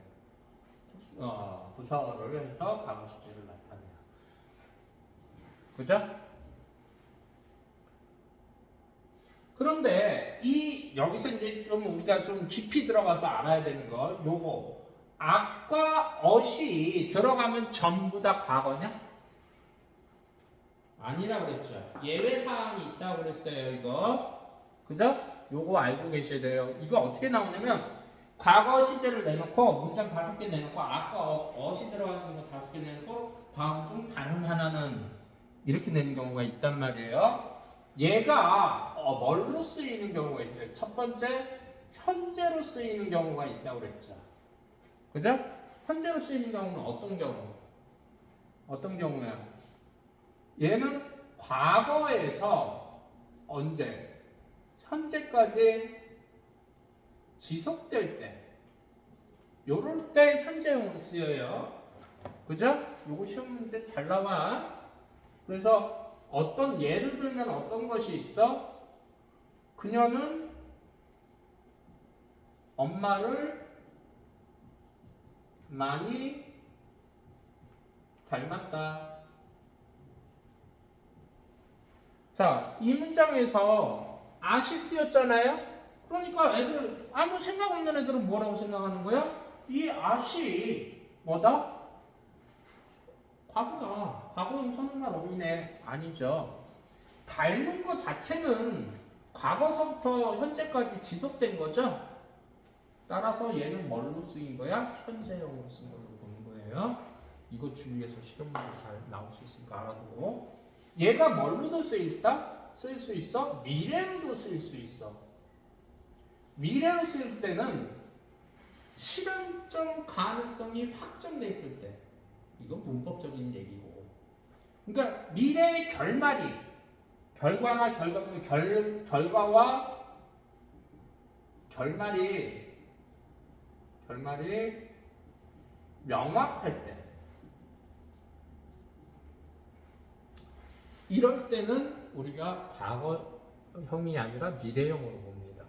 [SPEAKER 1] 부사어를 해서 과거 시제를 나타내요. 그죠? 그런데 여기서 이제 좀 우리가 좀 깊이 들어가서 알아야 되는 거, 요거 악과 엇이 들어가면 전부 다 과거냐? 아니라 그랬죠. 예외 사항이 있다고 그랬어요. 이거 그죠? 요거 알고 계셔야 돼요. 이거 어떻게 나오냐면 과거 시제를 내놓고 문장 5개 내놓고 아까 어시 들어가는 거 5개 내놓고 다음 중 다른 하나는 이렇게 내는 경우가 있단 말이에요. 얘가 뭘로 쓰이는 경우가 있어요. 첫 번째 현재로 쓰이는 경우가 있다고 그랬죠. 그죠? 현재로 쓰이는 경우는 어떤 경우? 어떤 경우야? 얘는 과거에서 언제? 현재까지 지속될 때 요럴 때 현재형으로 쓰여요. 그죠? 요거 시험 문제 잘 나와. 그래서 어떤 예를 들면 어떤 것이 있어? 그녀는 엄마를 많이 닮았다. 자, 이 문장에서 아시 쓰였잖아요? 그러니까 애들, 아무 생각 없는 애들은 뭐라고 생각하는 거야? 이 아시, 뭐다? 과거다. 과거형 선언말 어휘네. 아니죠. 닮은 것 자체는 과거서부터 현재까지 지속된 거죠? 따라서 얘는 뭘로 쓰인 거야? 현재형으로 쓴 걸로 보는 거예요. 이거 주위에서 실험 문제 잘 나올 수 있으니까 알아두고. 얘가 뭘로도 쓰일다? 쓰일 수 있어? 미래로도 쓰일 수 있어. 미래로 쓰일 때는 실현점 가능성이 확정돼 있을 때. 이건 문법적인 얘기고. 그러니까 미래의 결말이 결과나 결과와 결말이 명확할 때. 이럴 때는 우리가 과거형이 아니라 미래형으로 봅니다.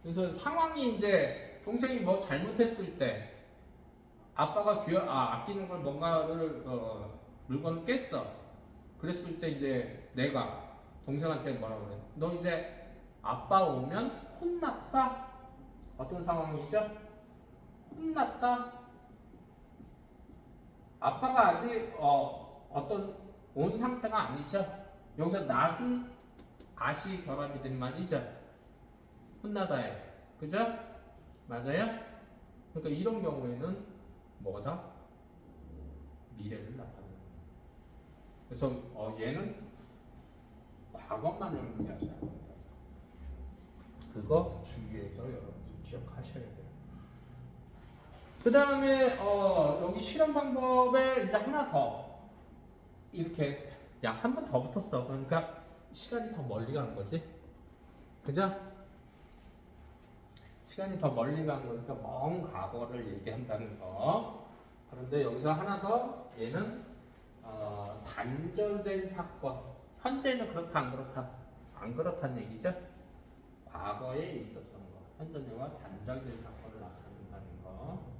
[SPEAKER 1] 그래서 상황이 이제 동생이 뭐 잘못했을 때 아빠가 아끼는 걸 뭔가를 물건을 깼어. 그랬을 때 이제 내가 동생한테 뭐라고 그래? 너 이제 아빠 오면 혼났다? 어떤 상황이죠? 혼났다? 아빠가 아직 어떤 온 상태가 아니죠. 여기서 낫은 아시 결합이 된 말이죠. 혼나다에. 그죠? 맞아요? 그러니까 이런 경우에는 뭐다? 미래를 나타내는 거예요. 그래서 얘는 과거만을 의미하지 않는다. 그거 주의해서 여러분들 기억하셔야 돼요. 그 다음에 여기 실험 방법에 이제 하나 더 이렇게 한 번 더 붙었어. 그러니까 시간이 더 멀리 간 거지. 그죠? 시간이 더 멀리 간 거니까 먼 과거를 얘기한다는 거. 그런데 여기서 하나 더 얘는 단절된 사건. 현재는 그렇다 안 그렇다? 안 그렇다는 얘기죠. 과거에 있었던 거. 현재와 단절된 사건을 나타낸다는 거.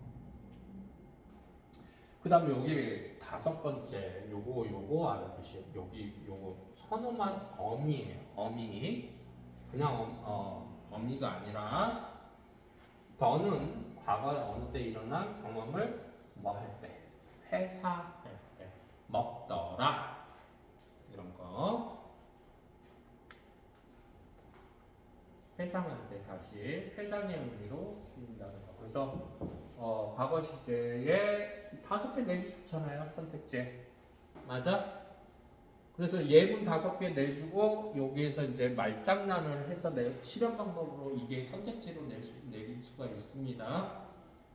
[SPEAKER 1] 그 다음에 여기 5번째 요거 알아두시오. 여기 요거 선어만 어미예요. 어미. 그냥 어미가 아니라 더는 과거에 어느 때 일어난 경험을 뭐 할 때? 회사할 때. 먹더라. 이런 거. 회상할 때 다시 회상의 의미로 쓰인다는 거. 그래서 과거 시제에 5개 내기 좋잖아요. 선택제. 맞아? 그래서 예문 5개 내주고 여기에서 이제 말장난을 해서 실현 방법으로 이게 선택지로 내릴 수가 있습니다.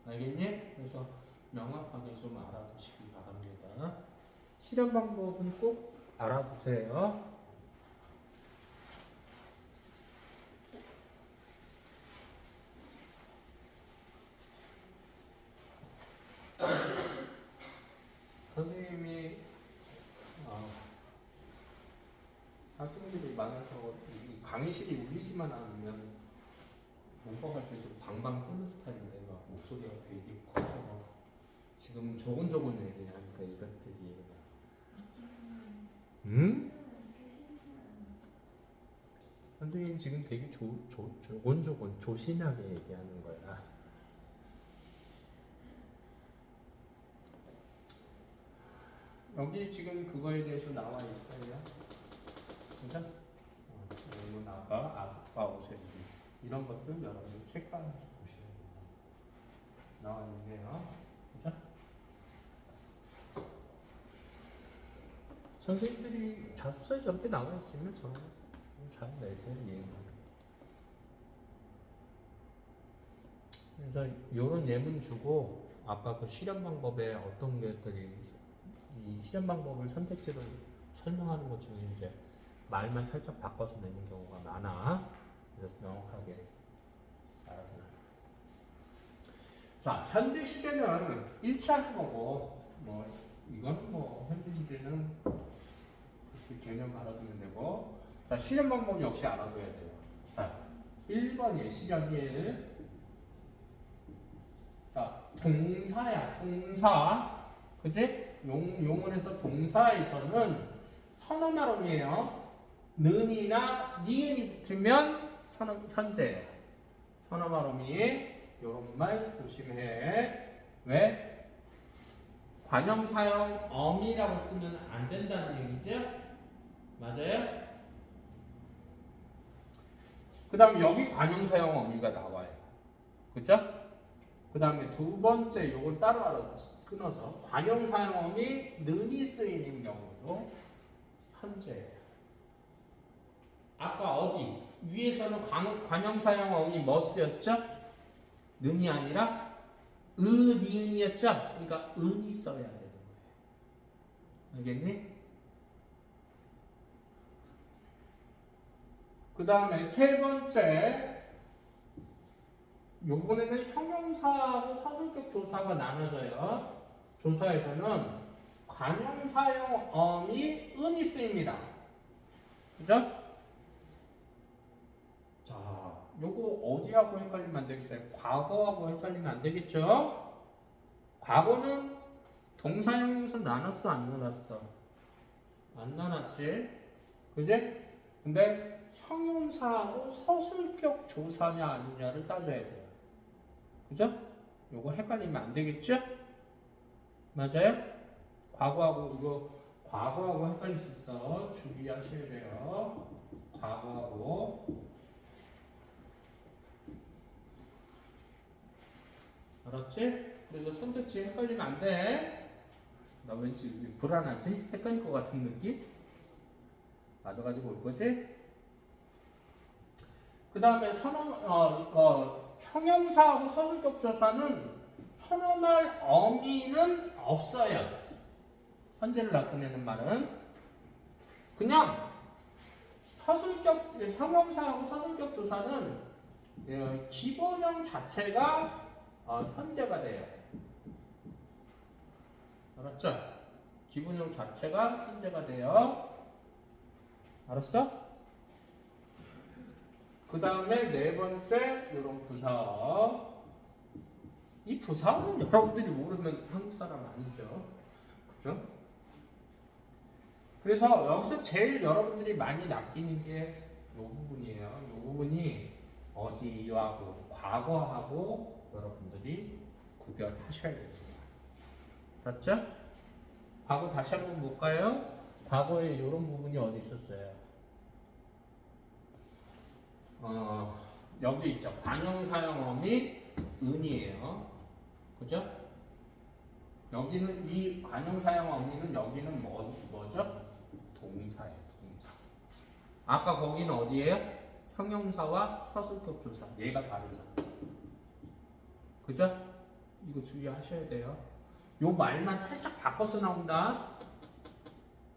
[SPEAKER 1] 알겠니? 그래서 명확하게 좀 알아두시기 바랍니다. 실현 방법은 꼭 알아두세요. 선생님이 학생들이 많아서 이 강의실이 울리지만 않으면 문법할 때 좀 방방 뜨는 스타일인데 막 목소리가 되게 커서 지금 조곤조곤 얘기하니까 이것들이 응? 선생님 지금 되게 조곤조곤 조신하게 얘기하는 거야. 여기 지금 그거에 대해서 나와 있어요. 그죠? 너무 나가 아스파 오세리 이런 것들 여러분 체크하면서 보셔야 돼요. 나와 있네요. 그죠? 선생님들이 자습서에 저렇게 나와 있으면 저는 잘 내세요, 예문. 그래서 요런 예문 주고 아까 그 실현 방법에 어떤 것들이 이 실현 방법을 선택지를 설명하는 것 중에 이제 말만 살짝 바꿔서 내는 경우가 많아. 그래서 명확하게 알아보라. 자, 현재 시제는 일치하는 거고, 뭐, 이거는 뭐, 현재 시제는 이렇게 개념 알아두면 되고, 자, 실현 방법 역시 알아둬야 돼요. 자, 1번이 실현 1. 자, 동사야, 동사. 그지? 용어에서 동사에서는 선어말음이에요. 는이나 니은이 붙으면 현재. 선어말음이 요런 말 조심해. 왜? 관형사형 어미라고 쓰면 안 된다는 얘기죠? 맞아요? 그 다음에 여기 관형사형 어미가 나와요. 그죠? 그 다음에 두 번째 요걸 따로 끊어서 관형사형 어미 는이 쓰이는 경우도 현재. 아까 어디? 위에서는 관형사형 어미 뭐 쓰였죠? 는이 아니라 니은이었죠? 그러니까 은이 써야 되는 거예요. 알겠니? 그 다음에 세 번째, 요번에는 형용사하고 서술격 조사가 나눠져요. 조사에서는 관형사형 어미 은이 쓰입니다. 그죠? 자, 요거 어디하고 헷갈리면 안 되겠어요? 과거하고 헷갈리면 안 되겠죠? 과거는 동사 형용사 나눴어, 안 나눴어? 안 나눴지? 그지? 근데 형용사하고 서술격 조사냐 아니냐를 따져야 돼요. 그죠? 요거 헷갈리면 안 되겠죠? 맞아요? 과거하고 헷갈릴 수 있어. 주의하셔야 돼요. 과거하고. 알았지? 그래서 선택지 헷갈리면 안 돼. 나 왠지 불안하지? 헷갈릴 것 같은 느낌? 맞아가지고 올 거지? 그 다음에 형용사하고 서술격 조사는 선어말 어미는 없어요. 현재를 나타내는 말은 그냥 형용사하고 서술격 조사는 기본형 자체가 현재가 돼요. 알았죠? 기본형 자체가 현재가 돼요. 알았어? 그 다음에 네 번째 이런 부사어. 이 부사어는 여러분들이 모르면 한국 사람 아니죠. 그죠? 그래서 여기서 제일 여러분들이 많이 낚이는 게 이 부분이에요. 이 부분이 어디하고 과거하고 여러분들이 구별하셔야 됩니다. 맞죠? 과거 다시 한번 볼까요? 과거에 이런 부분이 어디 있었어요? 여기 있죠. 관형사형어미 은이에요. 그죠? 여기는 이 관형사형어미는 여기는 뭐죠? 동사예요. 동사. 아까 거기는 어디예요? 형용사와 서술격 조사. 얘가 다르죠. 그죠? 이거 주의하셔야 돼요. 요 말만 살짝 바꿔서 나온다.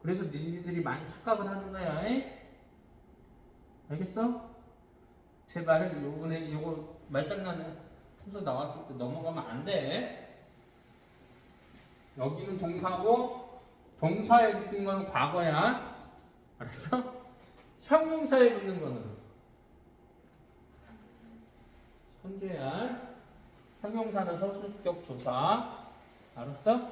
[SPEAKER 1] 그래서 니들이 많이 착각을 하는 거야. 알겠어? 제발 요번에 요거 말장난 해서 나왔을 때 넘어가면 안 돼. 여기는 동사고 동사에 붙은 건 과거야. 알았어? 형용사에 붙는 거는 현재야. 형용사는 서술격 조사. 알았어?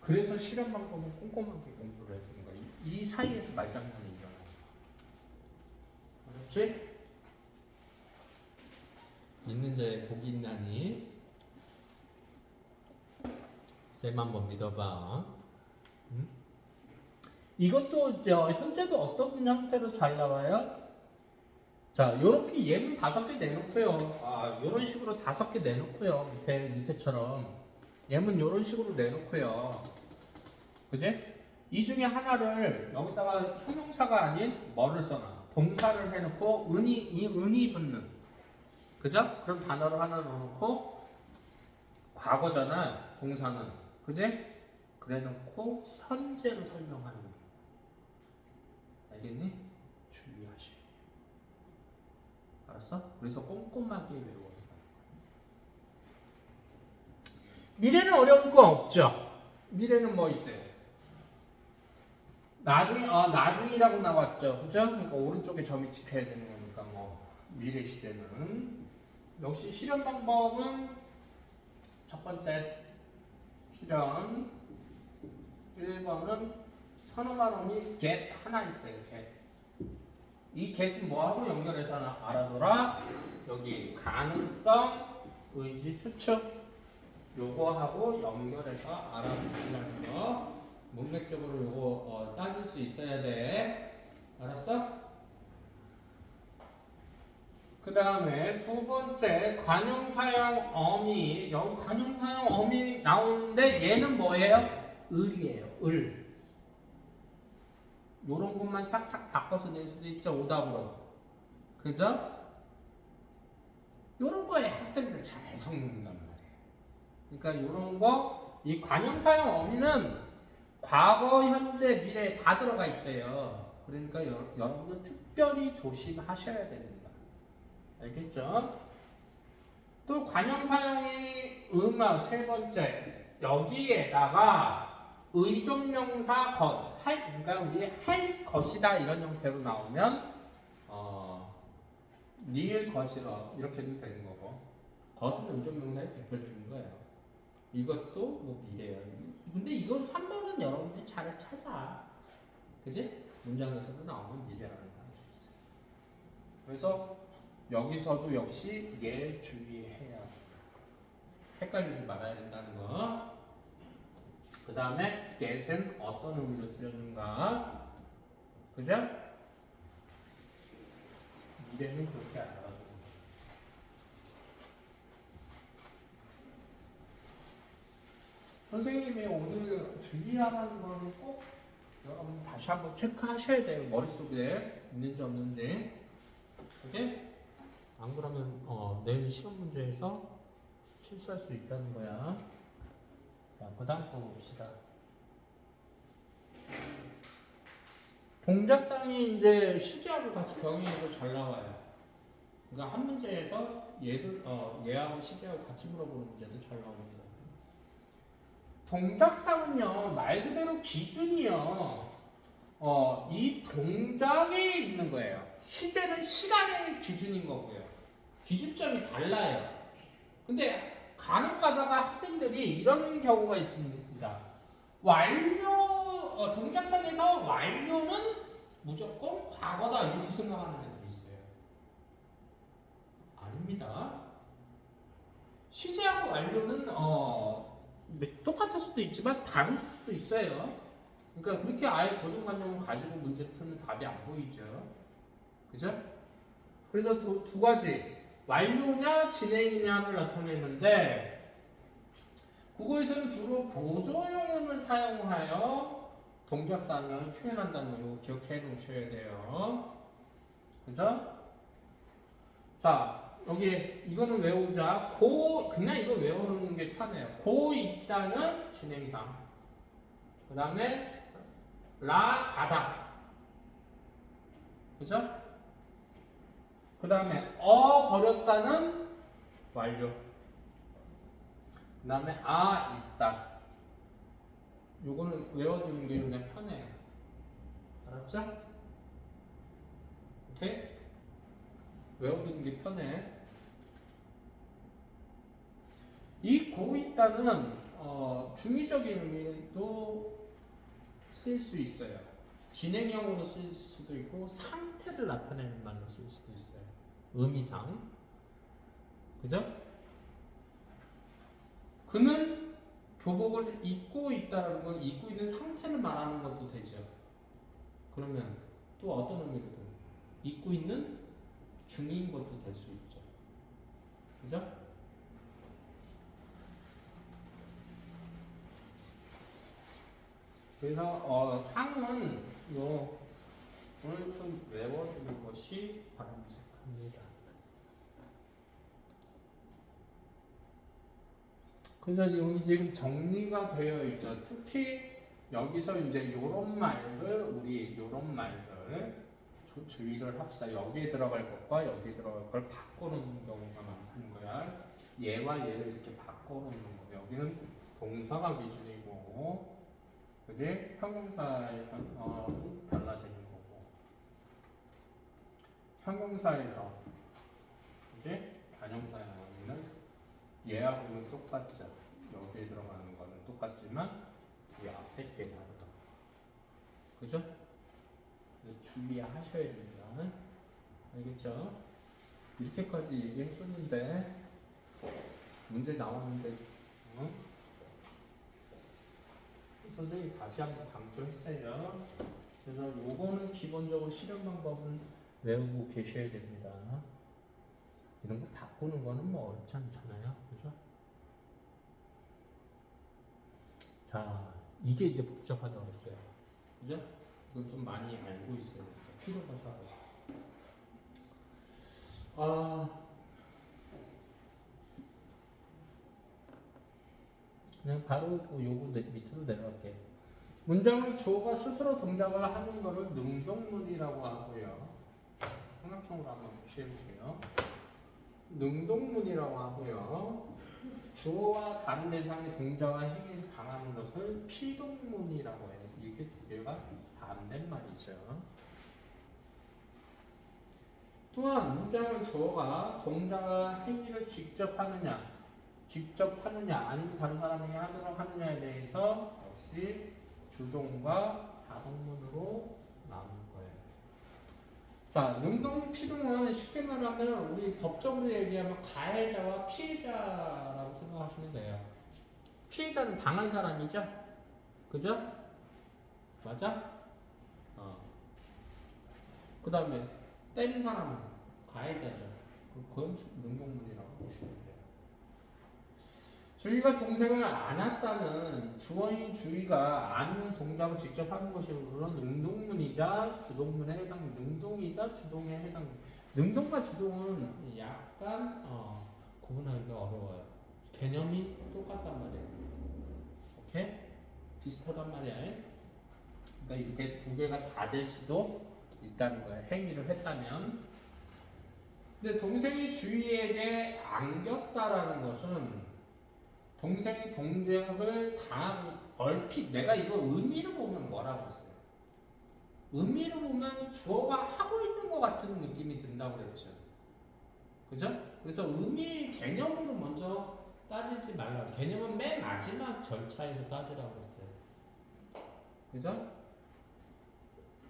[SPEAKER 1] 그래서 실현 방법은 꼼꼼하게 공부를 해야 되는 거야. 이 사이에서 말장난이 일어나. 알았지? 있는 자의 복이 있나니 쌤 한번 믿어봐. 응? 이것도 현재도 어떤 분야 형태로 잘 나와요? 자, 요렇게 예문 5개 내놓고요. 요런 식으로 5개 내놓고요. 밑에처럼. 예문 요런 식으로 내놓고요. 그지? 이 중에 하나를 여기다가 형용사가 아닌 뭐를 써놔? 동사를 해놓고 은이 붙는. 그죠? 그럼 단어를 하나 넣어놓고 과거잖아. 동사는. 그지? 그래놓고 현재로 설명하는 거. 알겠니? 주의하셔야 돼. 알았어? 그래서 꼼꼼하게 외워야 돼. 미래는 어려울 거 없죠? 미래는 뭐 있어요? 나중이라고 나왔죠. 그죠? 그러니까 오른쪽에 점이 찍혀야 되는 거니까 미래 시제는 역시 실현 방법은 첫 번째 실현 1번은 선호만 오니 get 하나 있어요. get. 이 get은 뭐하고 연결해서 알아둬라. 여기 가능성, 의지, 추측 요거하고 연결해서 알아두시라는 거. 문맥적으로 요거 따질 수 있어야 돼. 알았어? 그 다음에 두 번째 관용사용 어미. 여기 관용사용 어미 나오는데 얘는 뭐예요? 을이에요. 을. 요런 것만 싹싹 바꿔서 낼 수도 있죠. 오답으로. 그죠? 요런 거에 학생들 잘 속는단 말이에요. 그러니까 요런 거, 이 관용사용 어미는 과거, 현재, 미래 다 들어가 있어요. 그러니까 여러분들 특별히 조심하셔야 됩니다. 알겠죠? 또 관용사용이 세 번째. 여기에다가 의존명사 것, 그러니까 우리 할 것이다 이런 형태로 나오면 니을 것이라 이렇게도 되는 거고. 것은 의존명사의 대표적인 거예요. 이것도 뭐 미래예요. 근데 이거 3번은 여러분들이 잘 찾아. 그지? 문장에서도 나오면 미래라는 단어가 있어요. 그래서 여기서도 역시 얘 주의해야 돼. 헷갈리지 말아야 된다는 거. 그 다음에 get은 어떤 의미로 쓰였는가. 그죠? 미래는 그렇게 알아가지고. 선생님이 오늘 주의해야 하는 거는 꼭 여러분 다시 한번 체크하셔야 돼요. 머릿속에 있는지 없는지. 그치? 안 그러면 내일 시험 문제에서 실수할 수 있다는 거야. 자, 그 다음 거 봅시다. 동작상이 이제 시제하고 같이 병행해서 잘 나와요. 그러니까 한 문제에서 얘하고 시제하고 같이 물어보는 문제도 잘 나옵니다. 동작상은요, 말 그대로 기준이요. 이 동작에 있는 거예요. 시제는 시간의 기준인 거고요. 기준점이 달라요. 근데 간혹 가다가 학생들이 이런 경우가 있습니다. 동작상에서 완료는 무조건 과거다 이렇게 생각하는 애들이 있어요. 아닙니다. 시제하고 완료는 똑같을 수도 있지만 다를 수도 있어요. 그러니까 그렇게 아예 고정관념을 가지고 문제 풀면 답이 안 보이죠. 그죠? 그래서 두 가지 완료냐 진행이냐를 나타내는데 국어에서는 주로 보조용어를 사용하여 동작상을 표현한다는 거 기억해 놓으셔야 돼요. 그죠? 자, 여기 이거는 외우자. 그냥 이거 외우는 게 편해요. 고 있다는 진행상. 그 다음에 라 가다. 그죠? 그 다음에 버렸다는 완료. 그 다음에 있다. 요거는 외워두는 게 그냥 편해요. 알았죠? 오케이? 외워두는 게 편해. 이 고 있다는 중의적인 의미도 쓸 수 있어요. 진행형으로 쓸 수도 있고 상태를 나타내는 말로 쓸 수도 있어요. 의미상. 그죠? 그는 교복을 입고 있다는 건 입고 있는 상태를 말하는 것도 되죠. 그러면 또 어떤 의미로든 잊고 있는 중인 것도 될 수 있죠. 그죠? 그래서 상은 이거 오늘 좀 외워두는 것이 바람직합니다. 그래서 여기 지금 정리가 되어 있죠. 특히 여기서 이제 요런 말들, 우리 요런 말들 주의를 합시다. 여기에 들어갈 것과 여기에 들어갈 걸 바꿔놓는 경우가 많다는 거야. 얘와 얘를 이렇게 바꿔놓는 거. 여기는 동사가 기준이고, 그지? 형용사에서 달라지는 거고, 형용사에서 그지? 단형사에 나오는 얘하고는 똑같죠. 여기에 들어가는 거는 똑같지만 이 앞에 게 다르다. 그죠? 주의하셔야 됩니다. 알겠죠? 이렇게까지 얘기했었는데 문제 나왔는데 선생님이 다시 한번 강조했어요. 그래서 요거는 기본적으로 실현 방법은 외우고 계셔야 됩니다. 이런 거 바꾸는 거는 뭐 어렵지 않잖아요. 그죠? 자, 이게 이제 복잡하다고 했어요. 그죠? 이건 좀 많이 알고 있어야 돼요. 필요가 사고. 그냥 바로 요거 밑으로 내려갈게요. 문장은 주어가 스스로 동작을 하는 것을 능동문이라고 하고요. 삼각형으로 한번 표시해볼게요. 능동문이라고 하고요. 주어와 다른 대상의 동작과 행위를 당하는 것을 피동문이라고 해요. 이게 두 개가 반대말이죠. 또한 문장은 주어가 동작과 행위를 직접 하느냐 아니면 다른 사람이 하도록 하느냐에 대해서 역시 주동과 사동문으로 나누는 거예요. 자, 능동, 피동은 쉽게 말하면 우리 법적으로 얘기하면 가해자와 피해자라고 생각하시면 돼요. 피해자는 당한 사람이죠? 그죠? 맞아? 그 다음에 때린 사람은 가해자죠. 그건 능동문이라고 보시면 돼요. 주의가 동생을 안았다는 주어인 주의가 아는 동작을 직접 하는 것이 물론 능동문이자 주동문에 해당, 능동이자 주동에 해당. 능동과 주동은 약간 구분하기가 어려워요. 개념이 똑같단 말이에요. 오케이? 비슷하단 말이야. 그러니까 이렇게 두 개가 다 될 수도 있다는 거예요. 행위를 했다면. 근데 동생이 주의에게 안겼다라는 것은 동생이 동작을 당하고 얼핏 내가 이거 의미를 보면 뭐라고 했어요? 의미를 보면 주어가 하고 있는 것 같은 느낌이 든다고 그랬죠. 그죠? 그래서 의미 개념으로 먼저 따지지 말라고. 개념은 맨 마지막 절차에서 따지라고 했어요. 그죠?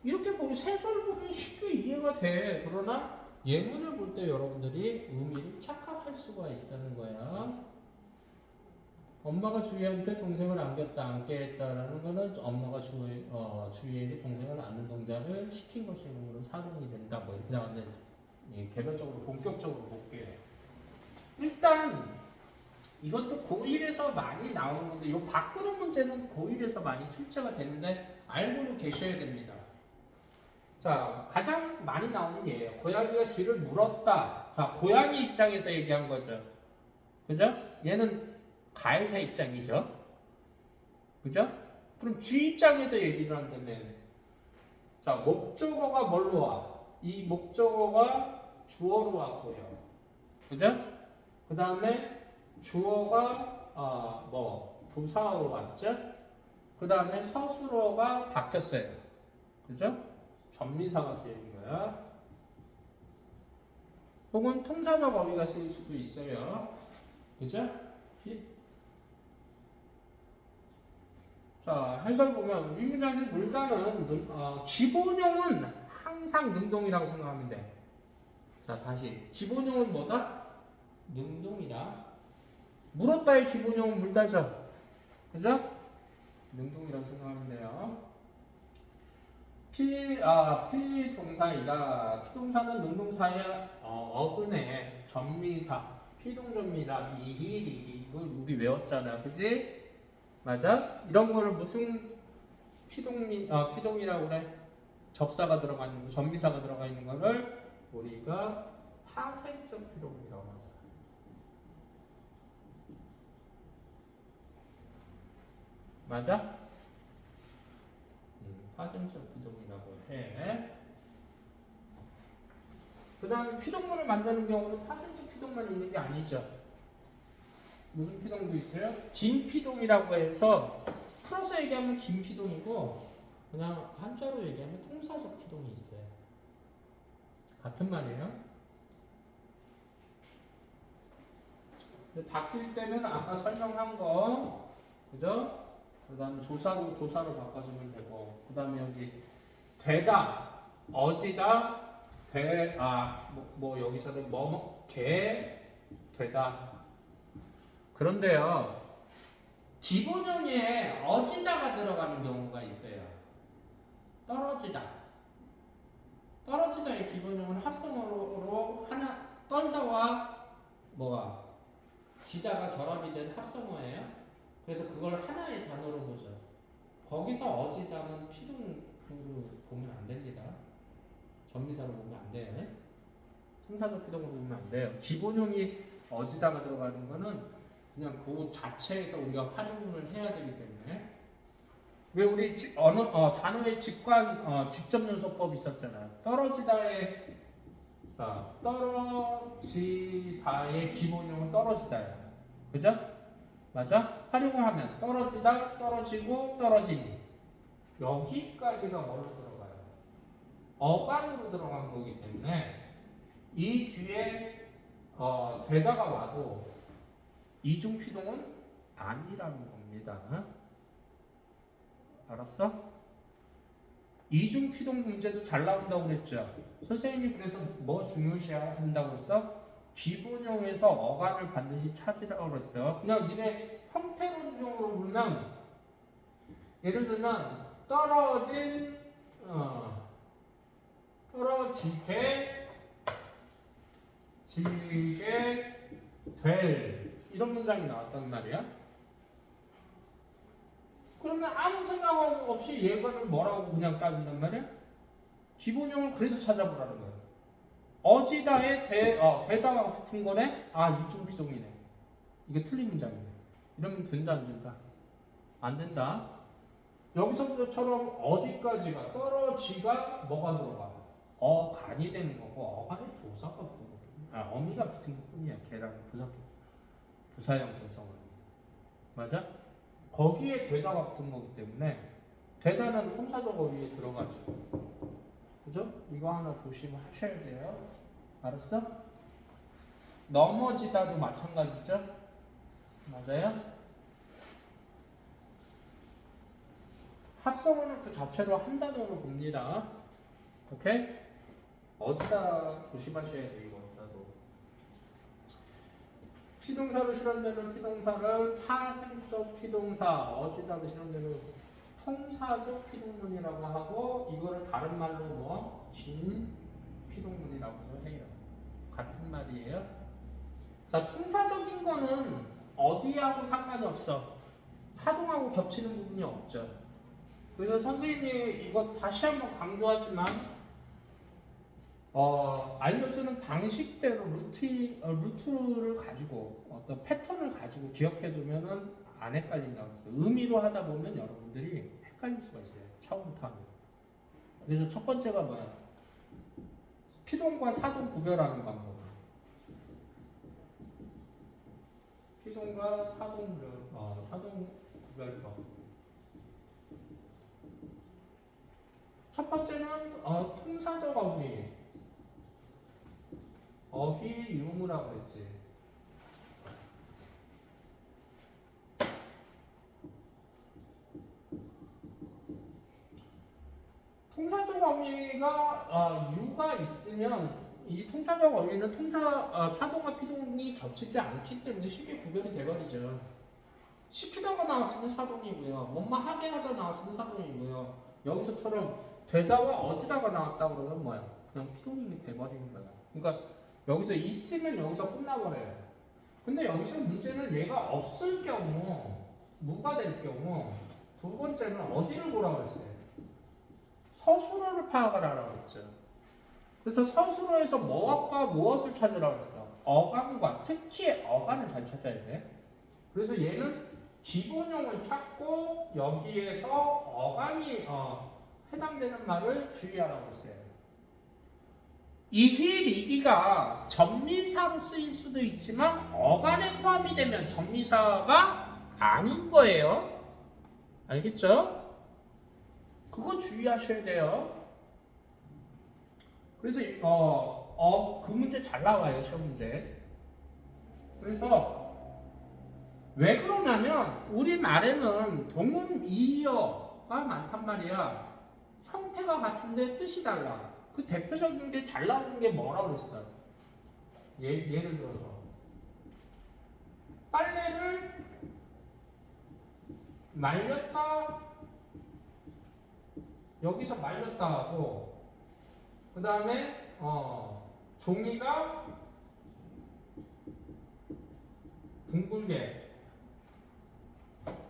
[SPEAKER 1] 이렇게 보면 세서를 보면 쉽게 이해가 돼. 그러나 예문을 볼 때 여러분들이 의미를 착각할 수가 있다는 거야. 엄마가 주희한테 동생을 안게 했다라는 거는 엄마가 주희에게 동생을 안는 동작을 시킨 것으로 사동이 된다. 뭐 이렇게 나왔는데 개별적으로 본격적으로 볼게요. 일단 이것도 고1에서 많이 나오는 건데 이 바꾸는 문제는 고1에서 많이 출제가 되는데 알고는 계셔야 됩니다. 자, 가장 많이 나오는 예예요. 고양이가 쥐를 물었다. 자, 고양이 입장에서 얘기한 거죠. 그죠? 얘는 가해자 입장이죠. 그죠? 그럼 쥐 입장에서 얘기를 한다면 자, 목적어가 뭘로 와? 이 목적어가 주어로 왔고요. 그죠? 그 다음에 주어가 부사어로 왔죠? 그 다음에 서술어가 바뀌었어요. 그죠? 전미사가 쓰이는 거야. 혹은 통사적 어휘가 쓰일 수도 있어요. 그죠? 자, 해설 보면 위문장에서 물다는 기본형은 항상 능동이라고 생각하면 돼. 자, 다시 기본형은 뭐다? 능동이다. 물었다의 기본형은 물다죠. 그죠? 능동이라고 생각하면 돼요. 피동사이다. 피동사는 능동사의 어근에 전미사, 피동전미사, 이히, 이거 우리 외웠잖아, 그지? 맞아? 이런 거를 무슨 피동이라고 그래? 접사가 들어가 있는 거, 전미사가 들어가 있는 거를 우리가 파생적 피동이라고 하잖아. 맞아? 파생적 피동이라고 해. 그 다음에 피동물을 만드는 경우는 파생적 피동만 있는 게 아니죠. 무슨 피동도 있어요? 긴피동이라고 해서 풀어서 얘기하면 긴피동이고 그냥 한자로 얘기하면 통사적 피동이 있어요. 같은 말이에요. 근데 바뀔 때는 아까 설명한 거, 그죠? 그 다음에 조사로 바꿔주면 되고, 그 다음에 여기 되다, 어지다, 여기서는 되다. 그런데요, 기본형에 어지다가 들어가는 경우가 있어요. 떨어지다. 떨어지다의 기본형은 합성어로 하나, 떨다와 지다가 결합이 된 합성어예요. 그래서 그걸 하나의 단어로 보죠. 거기서 어지다는 피동으로 보면 안 됩니다. 전미사로 보면 안 돼요. 통사적 피동으로 보면 안 돼요. 기본형이 어지다가 들어가는 거는 그냥 그 자체에서 우리가 활용을 해야 되기 때문에. 왜 우리 단어의 직접 연소법 있었잖아. 떨어지다의 기본형은 떨어지다야. 그죠? 맞아? 활용을 하면 떨어지다, 떨어지고, 떨어지니. 여기까지가 뭐로 들어가요? 어간으로 들어간 거기 때문에 이 뒤에 되다가 와도 이중피동은 아니라는 겁니다. 알았어? 이중피동 문제도 잘 나온다고 그랬죠? 선생님이 그래서 뭐 중요시 한다고 했어? 기본형에서 어간을 반드시 찾으라고 그랬어요. 그냥 니네 형태론적으로 보면 예를 들면 떨어지게 될 이런 문장이 나왔단 말이야. 그러면 아무 생각 없이 얘가를 뭐라고 그냥 따진단 말이야? 기본형을 그래서 찾아보라는 거야. 어지다에 되다가 붙은 거네? 이중피동이네. 이게 틀린 문장이네. 이러면 된다, 안 된다? 안 된다. 여기서부터처럼 어디까지가 떨어지가 뭐가 들어가? 어간이 되는 거고 어간에 조사가 붙은 거고 어미가 붙은 것뿐이야. 걔랑 부사형 전성은. 맞아? 거기에 되다가 붙은 거기 때문에 되다는 통사적 어휘에 들어가죠. 그죠? 이거 하나 조심하셔야 돼요. 알았어? 넘어지다도 마찬가지죠? 맞아요? 합성어는 그 자체로 한 단어로 봅니다. 오케이? 어디다 조심하셔야 돼요. 이거 어디다도. 피동사로 실현되는 피동사를 파생적 피동사, 어지다로 실현되는 통사적 피동문이라고 하고 이거를 다른 말로 긴 피동문이라고도 해요. 같은 말이에요. 자, 통사적인 거는 어디하고 상관이 없어. 사동하고 겹치는 부분이 없죠. 그래서 선생님이 이거 다시 한번 강조하지만 알려주는 방식대로 루트를 가지고 어떤 패턴을 가지고 기억해두면은 안 헷갈린다고 했어요. 의미로 하다 보면 여러분들이 헷갈릴 수가 있어요. 처음부터 하면. 그래서 첫 번째가 뭐야? 피동과 사동 구별하는 방법. 피동과 사동 구별법. 첫 번째는 통사적 어휘 유무라고 했지. 통사적 어휘가 유가 있으면 이 통사적 어휘는 사동과 피동이 겹치지 않기 때문에 쉽게 구별이 돼버리죠. 시키다가 나왔으면 사동이고요. 뭐뭐 하게 하다 나왔으면 사동이고요. 여기서처럼 되다가 어지다가 나왔다 그러면 뭐야? 그냥 피동인이 돼버리는 거야. 그러니까 여기서 있으면 여기서 끝나버려요. 근데 여기서 문제는 얘가 없을 경우, 무가 될 경우, 두 번째는 어디를 보라고 했어요? 서술어를 파악을 하라고 했죠. 그래서 서술어에서 무엇과 무엇을 찾으라고 했어? 어간과, 특히 어간을 잘 찾아야 돼. 그래서 얘는 기본형을 찾고 여기에서 어간이 해당되는 말을 주의하라고 했어요. 이희리기가 전미사로 쓰일 수도 있지만 어간에 포함이 되면 전미사가 아닌 거예요. 알겠죠? 그거 주의하셔야 돼요. 그래서 그 문제 잘 나와요, 시험 문제. 그래서 왜 그러냐면 우리말에는 동음 이어가 많단 말이야. 형태가 같은데 뜻이 달라. 그 대표적인 게 잘 나오는 게 뭐라고 그랬어요? 예를 들어서 빨래를 말렸다, 여기서 말렸다 하고, 그 다음에 종이가 둥글게,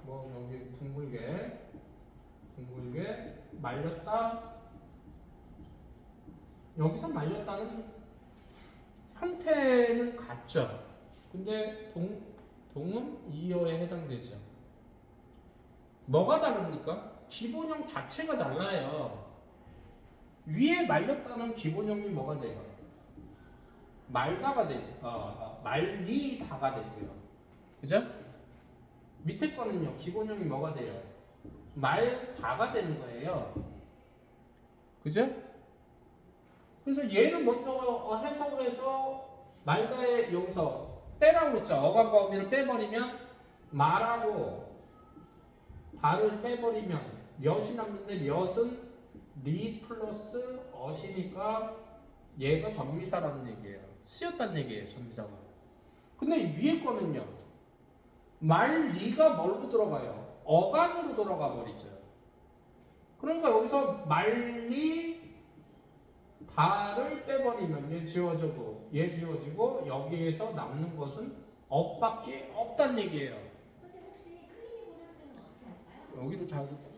[SPEAKER 1] 뭐 여기 둥글게 말렸다. 여기서 말렸다는 형태는 같죠. 근데 동음 이어에 해당되죠. 뭐가 다릅니까? 기본형 자체가 달라요. 위에 말렸다는 기본형이 뭐가 돼요? 말다가 되죠. 말리다가 되고요. 그죠? 밑에 거는요, 기본형이 뭐가 돼요? 말다가 되는 거예요. 그죠? 그래서 얘를 먼저 해석을 해서 말다에 여기서 빼라고 했죠. 어간과 어미를 빼버리면 말하고 다를 빼버리면 몇이 남는데 몇은 리 플러스 어시니까 얘가 전미사라는 얘기예요. 쓰였다는 얘기예요, 전미사가. 근데 위에 거는요, 말리가 뭘로 들어가요? 어간으로 들어가 버리죠. 그러니까 여기서 말리 다를 빼버리면 얘 지워지고 얘 지워지고 여기에서 남는 것은 업밖에 없다는 얘기예요.
[SPEAKER 2] 선생님 혹시 클리닉 고등학생은 어떻게 할까요?
[SPEAKER 1] 여기도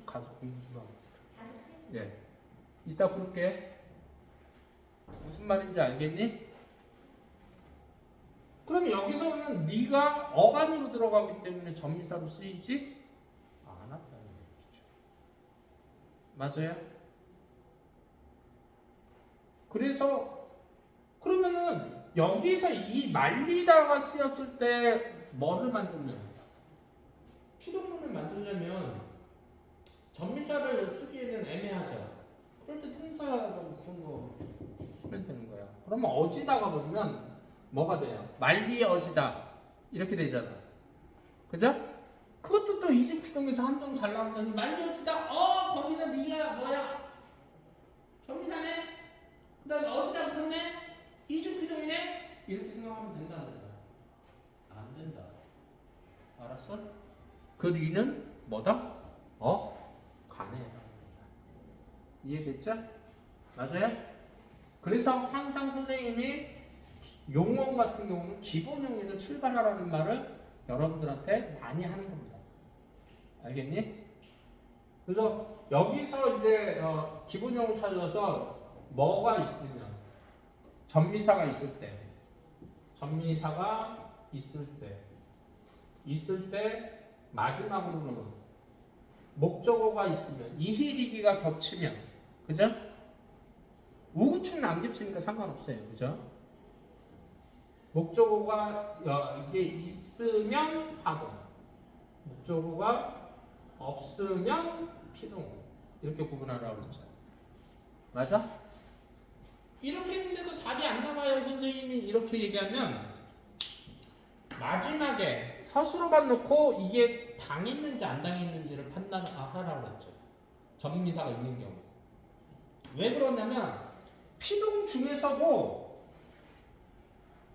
[SPEAKER 1] 가서 공부 좀 하고 있어요.
[SPEAKER 2] 5시?
[SPEAKER 1] 예. 이따 부를게. 무슨 말인지 알겠니? 그럼 여기서는 네가 어간으로 들어가기 때문에 전미사로 쓰이지 않았다는 얘기죠. 맞아요? 그래서 그러면은 여기서 이 말리다가 쓰였을 때 뭐를 만들면 피동문을 만들려면 전미사를 쓰기에는 애매하죠. 그럴 때 통사를 쓰면 되는 거야. 그러면 어지다가 보면 뭐가 돼요? 말리의 어지다 이렇게 되잖아. 그죠? 그것도 또 이집 피동에서 함정 잘 나오더니 말리 어지다. 거기서 네가 뭐야? 전미사네. 그 다음에 어디다 붙었네? 이주피동이네? 이렇게 생각하면 된다, 안 된다? 안 된다. 알았어? 그 리는 뭐다? 간에 해당된다. 이해됐죠? 맞아요? 그래서 항상 선생님이 용어 같은 경우는 기본형에서 출발하라는 말을 여러분들한테 많이 하는 겁니다. 알겠니? 그래서 여기서 이제 기본형을 찾아서 뭐가 있으면 전미사가 있을 때 마지막으로는 목적어가 있으면 이희리기가 겹치면, 그죠? 우구축은 안 겹치니까 상관없어요, 그죠? 목적어가 이게 있으면 사동, 목적어가 없으면 피동, 이렇게 구분하라고 그랬죠. 맞아? 이렇게 했는데도 답이 안 나와요. 선생님이 이렇게 얘기하면 마지막에 서술어만 놓고 이게 당했는지 안 당했는지를 판단하라고 했죠. 전미사가 있는 경우. 왜 그러냐면 피동 중에서도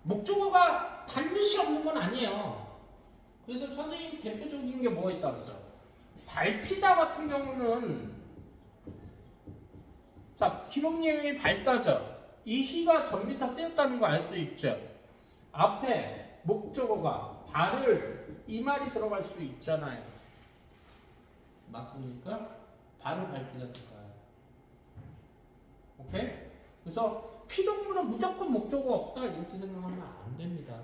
[SPEAKER 1] 목적어가 반드시 없는 건 아니에요. 그래서 선생님 대표적인 게 뭐가 있다고 했죠. 밟히다 같은 경우는 자, 기록력이 밝다죠. 이 히가 전미사 쓰였다는 거 알 수 있죠. 앞에 목적어가 발을 이 말이 들어갈 수 있잖아요. 맞습니까? 발을 밟히는 거예요. 오케이? 그래서 피동문은 무조건 목적어 없다 이렇게 생각하면 안 됩니다.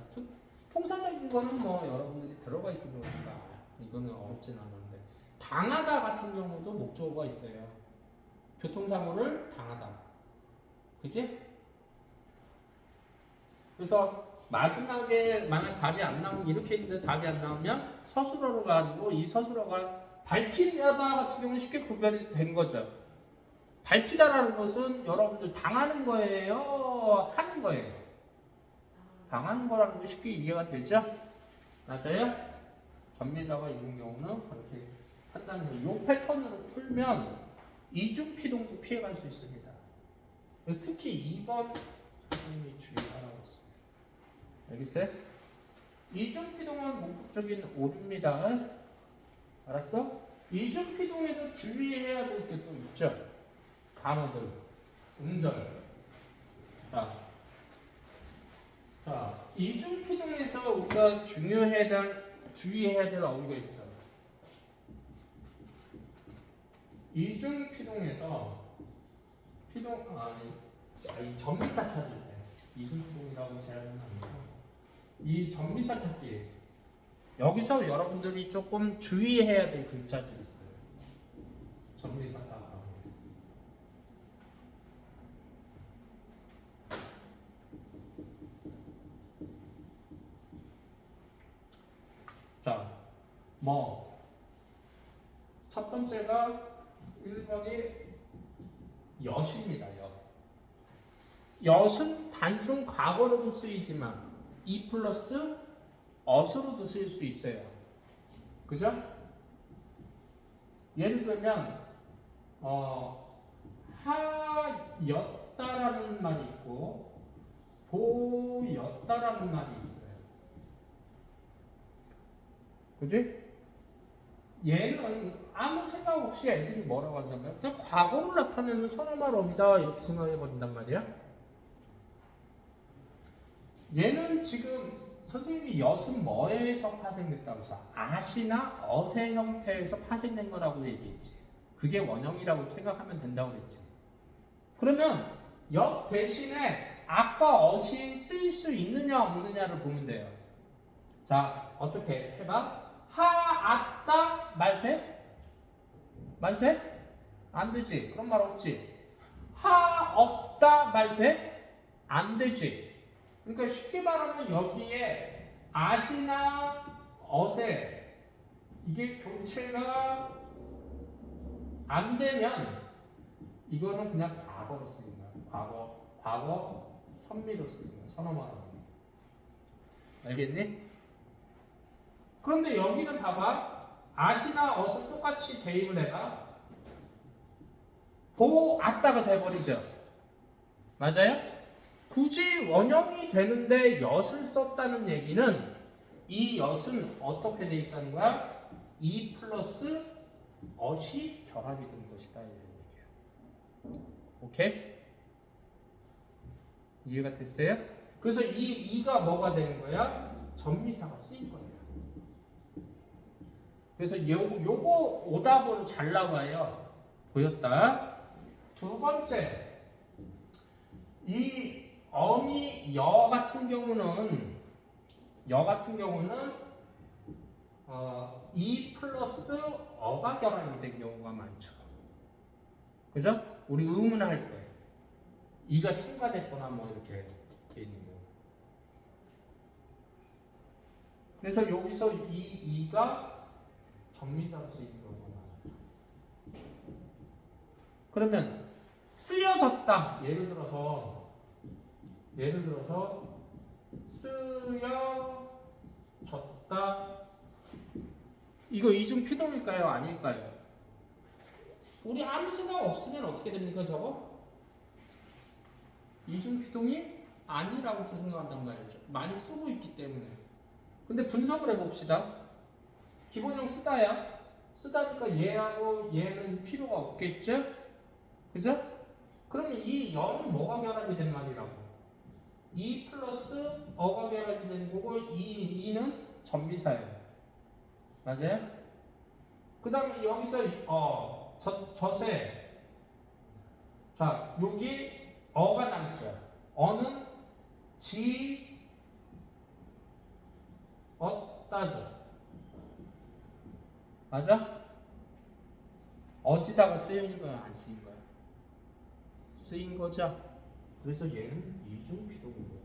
[SPEAKER 1] 통사적인 거는 뭐 여러분들이 들어가 있으니까 이거는 어렵진 않은데 당하다 같은 경우도 목적어가 있어요. 교통사고를 당하다. 그지? 그래서 마지막에 만약 답이 안 나오면 이렇게 있는데 답이 안 나오면 서술어로 가지고 이 서술어가 밟히다 같은 경우는 쉽게 구별이 된 거죠. 밟히다라는 것은 여러분들 당하는 거예요? 하는 거예요? 당하는 거라는 거 쉽게 이해가 되죠? 맞아요? 전미사가 있는 경우는 그렇게 한다는 거예요. 이 패턴으로 풀면 이중 피동도 피해갈 수 있습니다. 특히 2번 선생님이 주의하라고 했습니다. 알겠어요? 이중 피동은 목적인 오류입니다. 알았어? 이중 피동에서 주의해야 될 게 또 있죠. 단어들, 음절. 자, 이중 피동에서 우리가 주의해야 될 어휘가 있어요. 이중 피동에서 이 전미사 찾을 때 이중 피동이라고 제안은 아니고 이 전미사 찾기 여기서 여러분들이 조금 주의해야 될 글자들이 있어요. 전미사 따라. 자, 첫 번째가 1번이 엿입니다. 엿은 단순 과거로도 쓰이지만 이 플러스 어수로도 쓰일 수 있어요. 그죠? 예를 들면 하였다라는 말이 있고 보였다라는 말이 있어요. 그지? 얘는 아무 생각 없이 애들이 뭐라고 한다면 그냥 과거를 나타내는 선어말 어미다 이렇게 생각해 버린단 말이야. 얘는 지금 선생님이 엿은 뭐에서 파생됐다고 해서 아시나 어세 형태에서 파생된 거라고 얘기했지. 그게 원형이라고 생각하면 된다고 그랬지. 그러면 엿 대신에 아까 어시 쓰일 수 있느냐 없느냐를 보면 돼요. 자, 어떻게 해봐? 하았다 말 돼? 말 돼? 안 되지. 그런 말 없지. 하없다 말 돼? 안 되지. 그러니까 쉽게 말하면 여기에 아시나 어세 이게 교체가 안 되면 이거는 그냥 과거로 쓰인 거야. 과거 선미로 쓰인 거야. 선어말로. 알겠니? 그런데 여기는 봐봐. 아시나 어스 똑같이 대입을 해봐. 보았다가 돼버리죠. 맞아요? 굳이 원형이 되는데 엿을 썼다는 얘기는 이 엿은 어떻게 돼 있다는 거야? 이 플러스 엇이 결합이 된 것이다 이런 얘기야. 오케이? 이해가 됐어요? 그래서 이가 뭐가 되는 거야? 전미사가 쓰인 거야. 그래서 요거 오답으로 잘 나와요. 보였다. 두 번째, 이 어미 여 같은 경우는 이 플러스 어가 결합이 된 경우가 많죠. 그죠? 우리 의문할 때 이가 첨가됐거나 뭐 이렇게 돼 있는 경우. 그래서 여기서 이가 전미사로 쓰이는 경우가 많아요. 그러면 쓰여졌다. 예를 들어서 쓰여졌다. 이거 이중 피동일까요? 아닐까요? 우리 아무 생각 없으면 어떻게 됩니까, 저거? 이중 피동이 아니라고 생각한단 말이죠. 많이 쓰고 있기 때문에. 근데 분석을 해봅시다. 기본형 쓰다야. 쓰다니까 얘하고 얘는 필요가 없겠죠? 그죠? 그러면 이 여는 뭐가 결합이 된 말이라고? 이 플러스 어가 결합이 된 거고 이는 전미사예요. 맞아요? 그 다음에 여기서 저세 자 여기 어가 남죠. 어는 지 어따죠. 맞아? 어지다가 쓰인 거야 안 쓰인 거야? 쓰인 거죠. 그래서 얘는 이중 비동인 거야.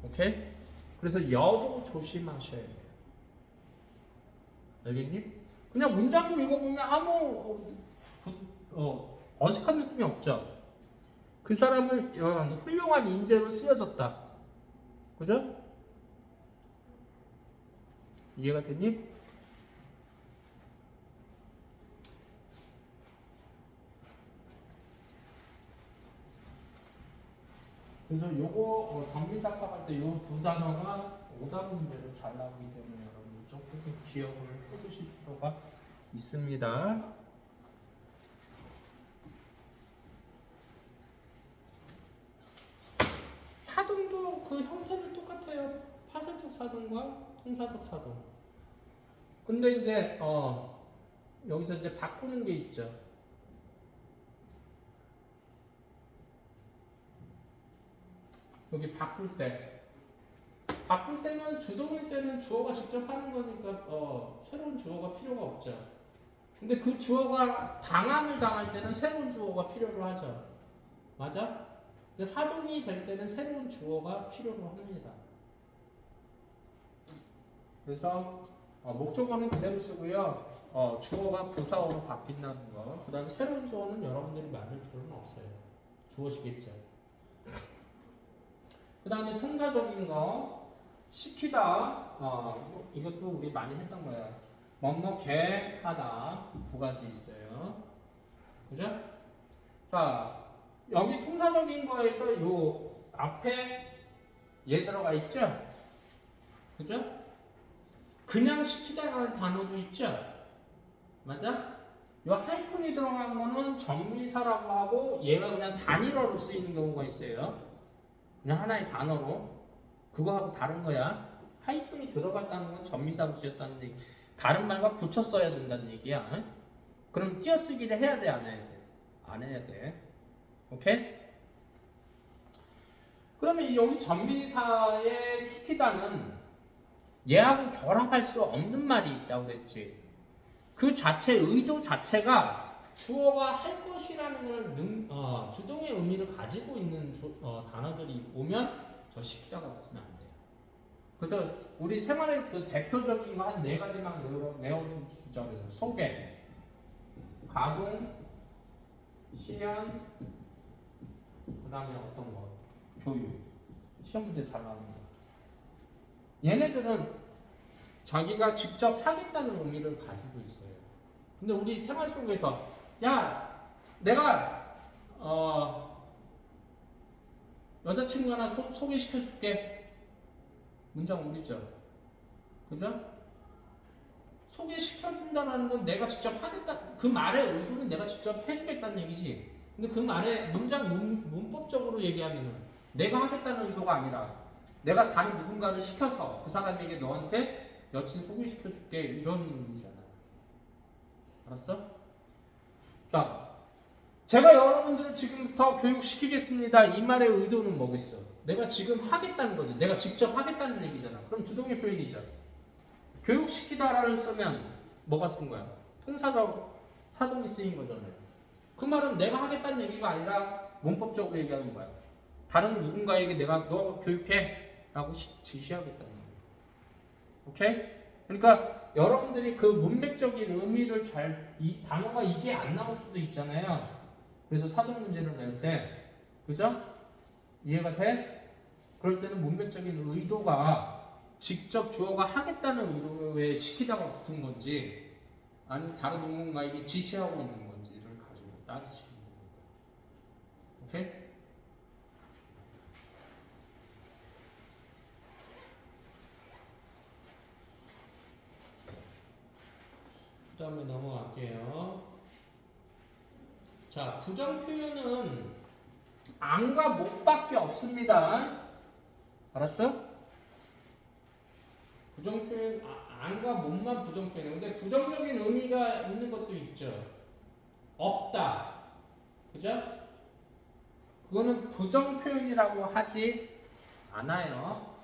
[SPEAKER 1] 오케이? 그래서 여도 조심하셔야 돼요. 알겠니? 그냥 문장을 읽어보면 아무 어색한 느낌이 없죠. 그 사람은 훌륭한 인재로 쓰여졌다. 그죠? 이해가 됐니? 그래서 요거 정비사과 할 때 요 두 단어가 오답 문제로 잘 나오기 때문에 여러분 조금 기억을 해두실 필요가 있습니다. 사동도 그 형태는 똑같아요. 파설적 사동과 통사적 사동. 근데 이제 여기서 이제 바꾸는 게 있죠. 여기 바꿀 때는 주동일 때는 주어가 직접 하는 거니까 새로운 주어가 필요가 없죠. 근데 그 주어가 당함을 당할 때는 새로운 주어가 필요로 하죠. 맞아? 근데 사동이 될 때는 새로운 주어가 필요로 합니다. 그래서 목적어는 그대로 쓰고요. 주어가 부사어로 바뀐다는 거. 그 다음에 새로운 주어는 여러분들이 만들 필요는 없어요. 주어지겠죠. 그 다음에 통사적인 거 시키다. 이것도 우리 많이 했던 거야. 뭐뭐게 하다 두 가지 있어요. 그죠? 자 여기 통사적인 거에서 요 앞에 얘 들어가 있죠? 그죠? 그냥 시키다라는 단어도 있죠? 맞아? 요 하이픈이 들어간 거는 정미사라고 하고 얘가 그냥 단일어로 쓰이는 경우가 있어요. 그냥 하나의 단어로 그거하고 다른 거야. 하이픈이 들어갔다는 건 전미사로 쓰였다는 얘기. 다른 말과 붙여 써야 된다는 얘기야. 그럼 띄어쓰기를 해야 돼, 안 해야 돼? 안 해야 돼. 오케이? 그러면 여기 전미사에 시키다는 얘하고 결합할 수 없는 말이 있다고 그랬지. 그 자체 의도 자체가 주어가 할 것이라는 걸 주동의 의미를 가지고 있는 단어들이 오면 저 시키다가 붙으면 안 돼요. 그래서 우리 생활에서 대표적인 거 한 네 가지만 외워주자. 그래서 소개, 가공, 실현, 그 다음에 어떤 거? 교육. 시험 문제 잘 나오는 거. 얘네들은 자기가 직접 하겠다는 의미를 가지고 있어요. 근데 우리 생활 속에서 야 내가 여자친구 하나 소개시켜줄게. 문장 우리죠. 그죠? 소개시켜준다는 건 내가 직접 하겠다. 그 말의 의도는 내가 직접 해주겠다는 얘기지. 근데 그 말의 문장 문법적으로 얘기하면은 내가 하겠다는 의도가 아니라 내가 다른 누군가를 시켜서 그 사람에게 너한테 여친 소개시켜줄게 이런 의미잖아. 알았어? 자, 제가 여러분들을 지금부터 교육시키겠습니다. 이 말의 의도는 뭐겠어? 내가 지금 하겠다는 거지. 내가 직접 하겠다는 얘기잖아. 그럼 주동의 표현이죠. 교육시키다라를 쓰면 뭐가 쓴 거야? 통사적 사동이 쓰인 거잖아요. 그 말은 내가 하겠다는 얘기가 아니라 문법적으로 얘기하는 거야. 다른 누군가에게 내가 너 교육해 라고 지시하겠다는 거야. 오케이? 그러니까 여러분들이 그 문맥적인 의미를 이 단어가 이게 안 나올 수도 있잖아요. 그래서 사동 문제를 낼 때, 그죠? 이해가 돼? 그럴 때는 문맥적인 의도가 직접 주어가 하겠다는 의도에 시키다가 붙은 건지 아니면 다른 누군가에게 지시하고 있는 건지를 가지고 따지시는 겁니다. 오케이? 그 다음에 넘어갈게요. 자, 부정 표현은 안과 못밖에 없습니다. 알았어? 부정 표현 안과 못만 부정 표현해. 근데 부정적인 의미가 있는 것도 있죠. 없다. 그죠? 그거는 부정 표현이라고 하지 않아요.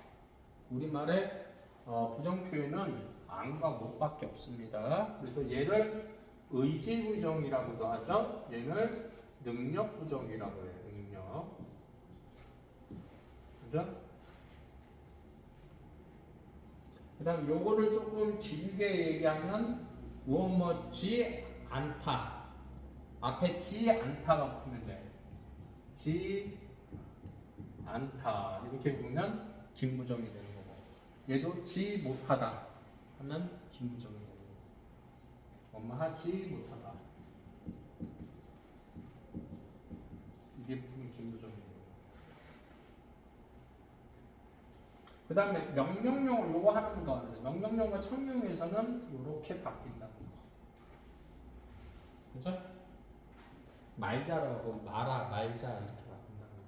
[SPEAKER 1] 우리말에 부정 표현은 안과 못밖에 없습니다. 그래서 얘를 의지 부정이라고도 하죠. 얘를 능력 부정이라고 해요. 능력. 그죠? 그 다음 요거를 조금 길게 얘기하면 무엇뭐지 않다. 앞에 지 않다가 붙으면 돼. 지 않다. 이렇게 보면 김부정이 되는 거고. 얘도 지 못하다 하면 김부정이 되는 거고. 엄마 하지 못하다. 이게 붙으면 김부정이 되는 거고. 그 다음에 명령용 요거 하는 거 하는데 명령용과 청명에서는 이렇게 바뀐다는 거. 그죠? 말자라고 말아 말자 이렇게 바뀐다는 거.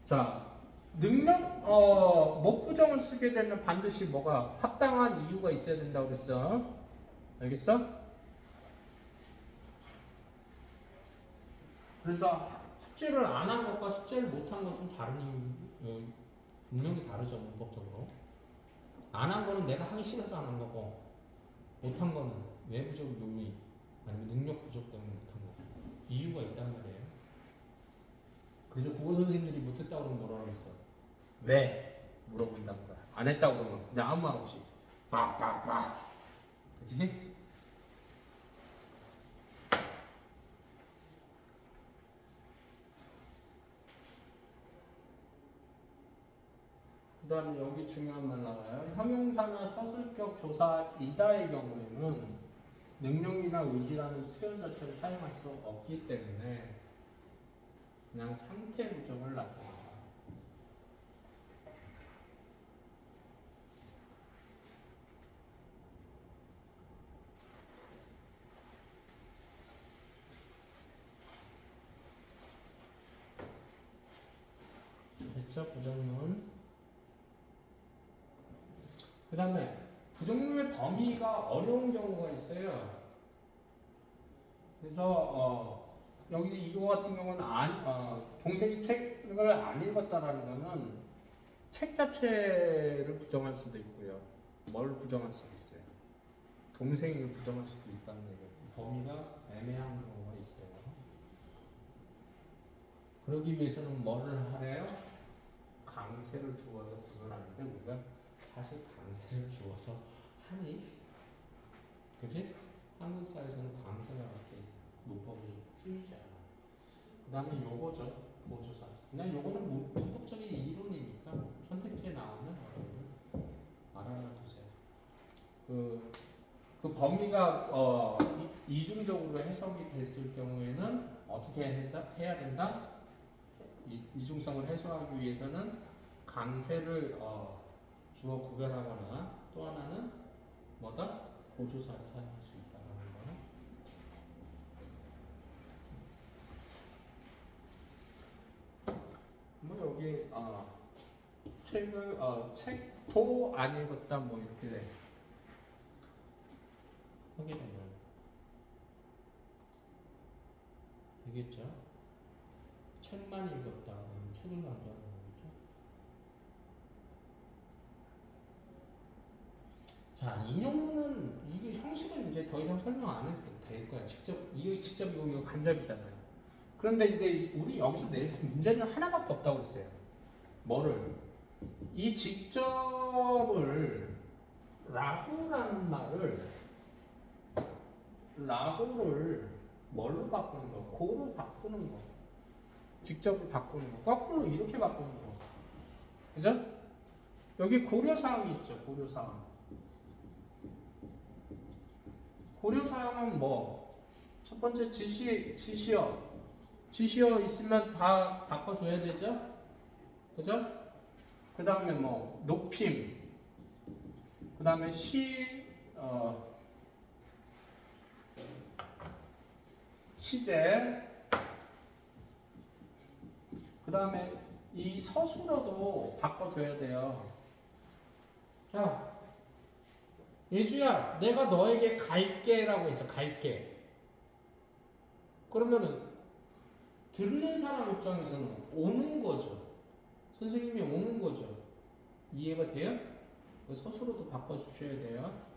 [SPEAKER 1] 자, 능력 목부정을 쓰게 되면 반드시 뭐가 합당한 이유가 있어야 된다고 그랬어. 알겠어? 그래서 숙제를 안 한 것과 숙제를 못 한 것은 다른 이유, 분명히 다르죠. 문법적으로. 안 한 거는 내가 하기 싫어서 안 한 거고, 못 한 거는 외부적 요인 아니면 능력 부족 때문에 못 한 거고. 이유가 있단 말이에요. 그래서 국어 선생님들이 못했다고 그러면 뭐라 그랬어? 왜? 물어본다는 거야. 안 했다고 그러면 그냥 아무 말 없이 빡빡빡. 그치? 그 다음에 여기 중요한 말 나와요. 형용사나 서술격 조사 이다의 경우에는 능력이나 의지라는 표현 자체를 사용할 수 없기 때문에 그냥 상태 부정을 나타냅니다. 됐죠? 부정문. 그 다음에 부정문의 범위가 어려운 경우가 있어요. 그래서 여기 이거 같은 경우는 동생이 책을 안 읽었다라는 거는 책 자체를 부정할 수도 있고요. 뭘 부정할 수도 있어요. 동생을 부정할 수도 있다는 얘기예요. 범위가 애매한 경우가 있어요. 그러기 위해서는 뭐를 하래요? 강세를 주어서 구분하는데 우리가 사실 강세를 주어서 하니? 그지? 한국 사회에서는 강세가 그렇게 문법으로 쓰이지 않아. 그 다음에 요거죠. 보조사. 그냥 요거는 문법적인 이론이니까 선택지에 나오면 여러분들 알아두세요. 그 범위가 이중적으로 해석이 됐을 경우에는 어떻게 해야 된다? 이중성을 해소하기 위해서는 강세를 주어 구별하거나 또 하나는 뭐다? 보조사를 사용할 수 있다는 거. 뭐 여기 책도 안 읽었다 뭐 이렇게 돼. 하게 되면 되겠죠? 책만 읽었다 그러면 책을 강조하는 거겠죠? 자, 인용문은 이게 형식은 이제 더 이상 설명 안 해도 될 거야. 이거 직접 이거 간접이잖아요. 그런데 이제 우리 여기서 낼 문제는 하나밖에 없다고 했어요. 뭐를? 이 직접을 라고라는 말을 라고를 뭘로 바꾸는 거? 고로 바꾸는 거. 직접을 바꾸는 거. 거꾸로 이렇게 바꾸는 거. 그죠? 여기 고려사항이 있죠. 고려사항. 고려사항은 뭐? 첫 번째 지시어. 지시어 있으면 다 바꿔줘야 되죠? 그죠? 그 다음에 뭐, 높임. 그 다음에 시제, 그 다음에 이 서술어도 바꿔줘야 돼요. 자, 예주야, 내가 너에게 갈게라고 했어. 갈게. 그러면은 듣는 사람 입장에서는 오는 거죠. 선생님이 오는 거죠. 이해가 돼요? 서술어도 바꿔주셔야 돼요.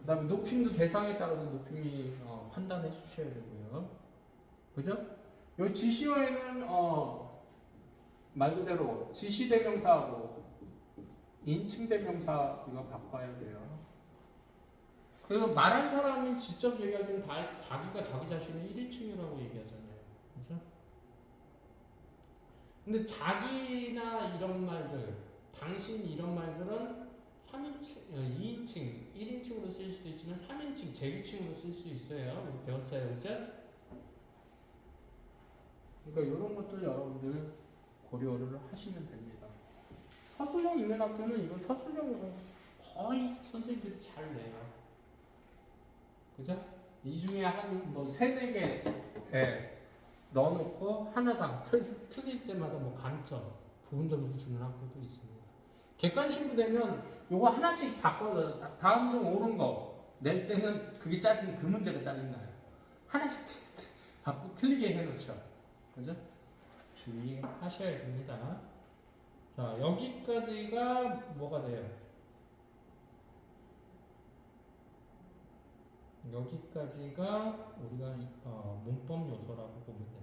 [SPEAKER 1] 그 다음에 높임도 대상에 따라서 높임이 판단해 주셔야 되고요. 그죠? 요 지시어에는 말 그대로 지시대명사하고 인칭대명사 이거 바꿔야 돼요. 그 말한 사람이 직접 얘기할 때는 다 자기가 자기 자신을 1인칭이라고 얘기하잖아요. 그죠? 근데 자기나 이런 말들, 당신 이런 말들은 3인칭, 2인칭, 1인칭으로 쓸 수도 있지만 3인칭, 제기칭으로 쓸 수 있어요. 우리 배웠어요. 그죠? 그러니까 이런 것들 여러분들 고려를 하시면 됩니다. 서술형 있는 학교는 이거 서술형으로 거의 선생님들이 잘 내요. 그죠? 이 중에 한 뭐 3-4개 넣어놓고 하나당 틀릴 때마다 뭐 감점, 부분 점수 주는 학교도 있습니다. 객관식으로 되면 요거 하나씩 바꿔서 다음 중 옳은 거 낼 때는 그게 짜증, 그 문제가 짜증나요. 하나씩 바꾸 틀리게 해놓죠. 그죠? 주의하셔야 됩니다. 자, 여기까지가 뭐가 돼요? 여기까지가 우리가 문법 요소라고 보면 됩니다.